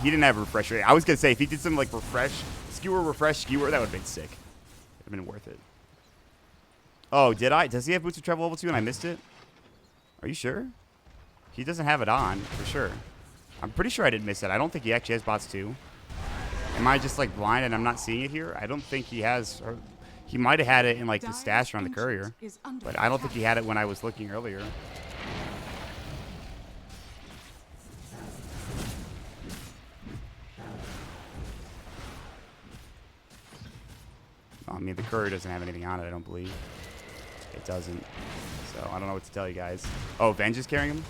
he didn't have a refresh rate. I was gonna say if he did something like refresh, skewer, that would have been sick. Would have been worth it. Oh, did I? Does he have Boots of Travel level 2 and I missed it? Are you sure? He doesn't have it on for sure. I'm pretty sure I didn't miss it. I don't think he actually has bots 2. Am I just like blind and I'm not seeing it here? I don't think he has. Or he might have had it in like the stash on the courier, but I don't think he had it when I was looking earlier. I mean, the courier doesn't have anything on it, I don't believe. It doesn't. So I don't know what to tell you guys. Oh, Venge is carrying him?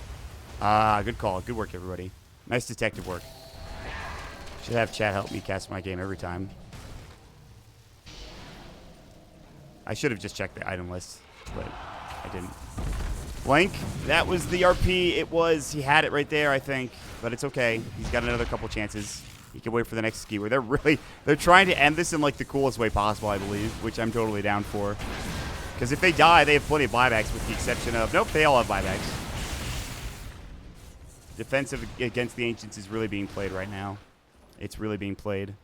Good call. Good work, everybody. Nice detective work. Should have chat help me cast my game every time. I should have just checked the item list, but I didn't. Blank, that was the RP. It was. He had it right there, I think, but it's okay. He's got another couple chances. He can wait for the next skewer. They're trying to end this in like the coolest way possible, I believe, which I'm totally down for. Because if they die, they have plenty of buybacks, with the exception of nope, they all have buybacks. Defensive against the Ancients is really being played right now. It's really being played.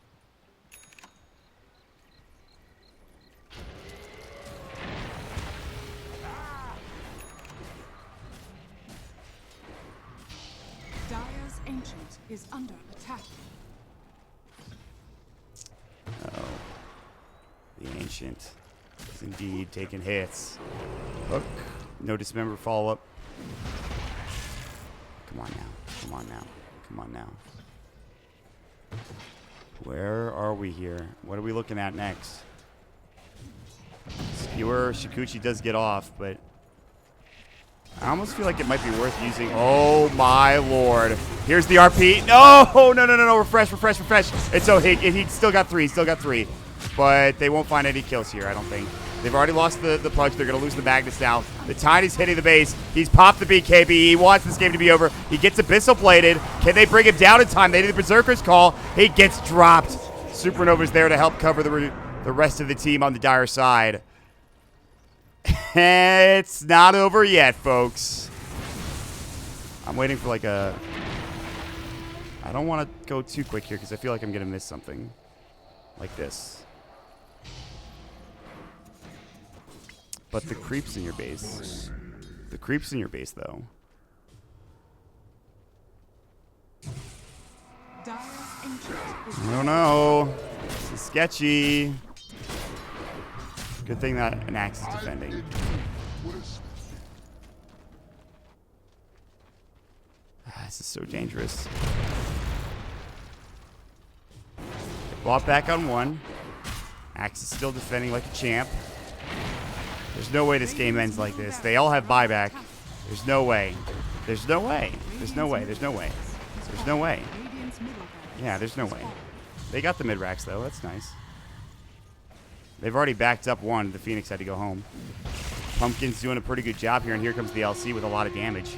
Dire's Ancient is under attack. Oh, the Ancient is indeed taking hits. Hook, no dismember follow-up. Come on now, come on now, come on now. Where are we here? What are we looking at next? Skewer, Shikuchi does get off, but I almost feel like it might be worth using. Oh my lord. Here's the RP. No, refresh. It's so he still got 3, but they won't find any kills here, I don't think. They've already lost the Pudge. They're going to lose the Magnus now. The Tiny's hitting the base. He's popped the BKB. He wants this game to be over. He gets Abyssal Bladed. Can they bring him down in time? They need the Berserker's Call. He gets dropped. Supernova's there to help cover the rest of the team on the Dire side. It's not over yet, folks. I'm waiting for like a... I don't want to go too quick here because I feel like I'm going to miss something. Like this. But the creeps in your base. The creeps in your base, though. I don't know. This is sketchy. Good thing that an axe is defending. This is so dangerous. Bought back on 1. Axe is still defending like a champ. There's no way this game ends like this. They all have buyback. There's no way. There's no way. There's no way. There's no way. There's no way. Yeah, there's no way. They got the mid-racks, though. That's nice. They've already backed up 1. The Phoenix had to go home. Pumpkin's doing a pretty good job here, and here comes the LC with a lot of damage.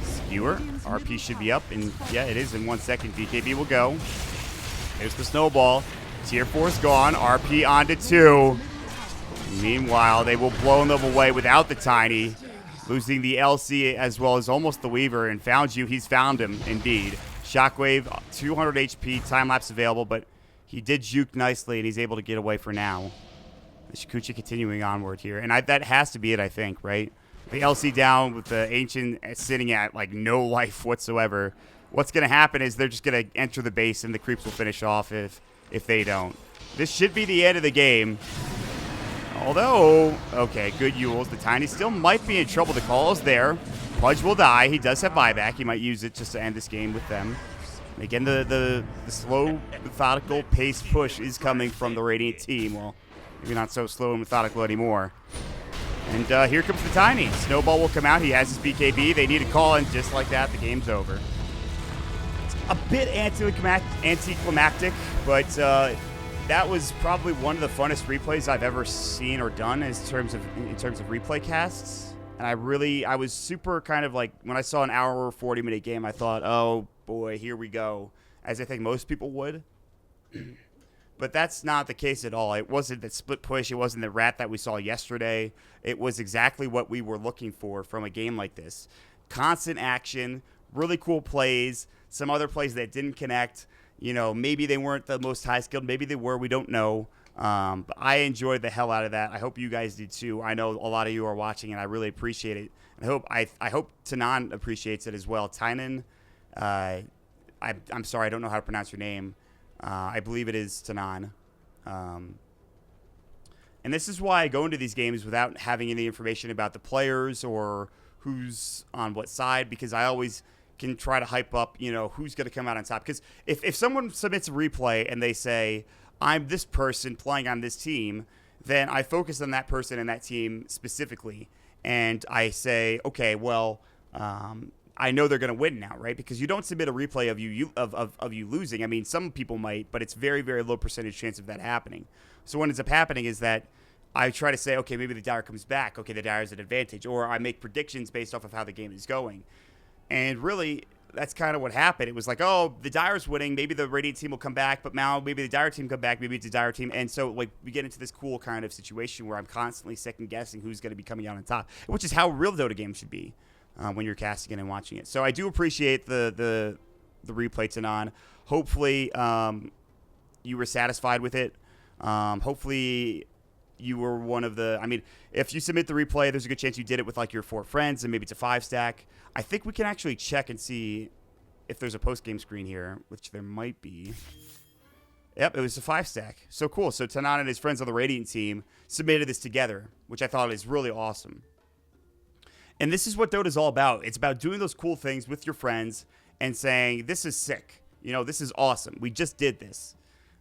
Skewer. RP should be up, and yeah, it is in 1 second. BKB will go. There's the snowball. Tier 4 is gone. RP onto 2. Meanwhile, they will blow them away without the Tiny. Losing the LC as well as almost the Weaver. And found you. He's found him, indeed. Shockwave, 200 HP. Time-lapse available, but he did juke nicely, and he's able to get away for now. The Shikuchi continuing onward here. And that has to be it, I think, right? The LC down with the Ancient sitting at, like, no life whatsoever. What's going to happen is they're just going to enter the base, and the creeps will finish off if they don't. This should be the end of the game. Although, okay, good Yules. The Tiny still might be in trouble. The call is there. Pudge will die. He does have buyback. He might use it just to end this game with them. And again, the slow, methodical pace push is coming from the Radiant team. Well, maybe not so slow and methodical anymore. And here comes the Tiny. Snowball will come out. He has his BKB. They need a call, and just like that, the game's over. a bit anticlimactic, but that was probably one of the funnest replays I've ever seen or done in terms of replay casts. And I was super kind of like, when I saw an hour or 40-minute game, I thought, oh boy, here we go, as I think most people would. But that's not the case at all. It wasn't the split push. It wasn't the rat that we saw yesterday. It was exactly what we were looking for from a game like this. Constant action, really cool plays, some other plays that didn't connect. You know, maybe they weren't the most high-skilled. Maybe they were. We don't know. But I enjoyed the hell out of that. I hope you guys did too. I know a lot of you are watching, and I really appreciate it. And I hope Tanan appreciates it as well. Tynan, I'm sorry, I don't know how to pronounce your name. I believe it is Tanan. And this is why I go into these games without having any information about the players or who's on what side, because I always can try to hype up, you know, who's going to come out on top. Because if someone submits a replay and they say, I'm this person playing on this team, then I focus on that person and that team specifically. And I say, okay, well, I know they're going to win now, right? Because you don't submit a replay of you losing. I mean, some people might, but it's very, very low percentage chance of that happening. So what ends up happening is that I try to say, okay, maybe the Dire comes back. Okay, the Dire is an advantage. Or I make predictions based off of how the game is going. And really, that's kind of what happened. It was like, oh, the Dire's winning. Maybe the Radiant team will come back. But now maybe the Dire team come back. Maybe it's a Dire team. And so, like, we get into this cool kind of situation where I'm constantly second-guessing who's going to be coming out on top, which is how real Dota games should be. When you're casting it and watching it. So I do appreciate the replay, Tanan. Hopefully you were satisfied with it. Hopefully you were one of the, I mean, if you submit the replay, there's a good chance you did it with like your 4 friends and maybe it's a 5-stack. I think we can actually check and see if there's a post-game screen here, which there might be. Yep, it was a 5-stack. So cool. So Tanan and his friends on the Radiant team submitted this together, which I thought is really awesome. And this is what Dota's all about. It's about doing those cool things with your friends and saying, this is sick. You know, this is awesome. We just did this.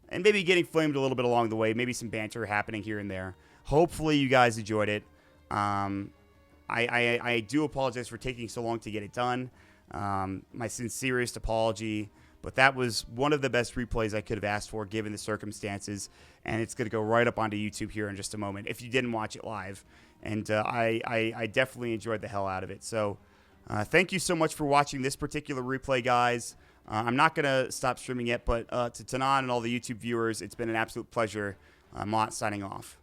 And maybe getting flamed a little bit along the way. Maybe some banter happening here and there. Hopefully you guys enjoyed it. I do apologize for taking so long to get it done. My sincerest apology. But that was one of the best replays I could have asked for given the circumstances. And it's going to go right up onto YouTube here in just a moment if you didn't watch it live. And I definitely enjoyed the hell out of it. So thank you so much for watching this particular replay, guys. I'm not going to stop streaming yet, but to Tanan and all the YouTube viewers, it's been an absolute pleasure. Maut signing off.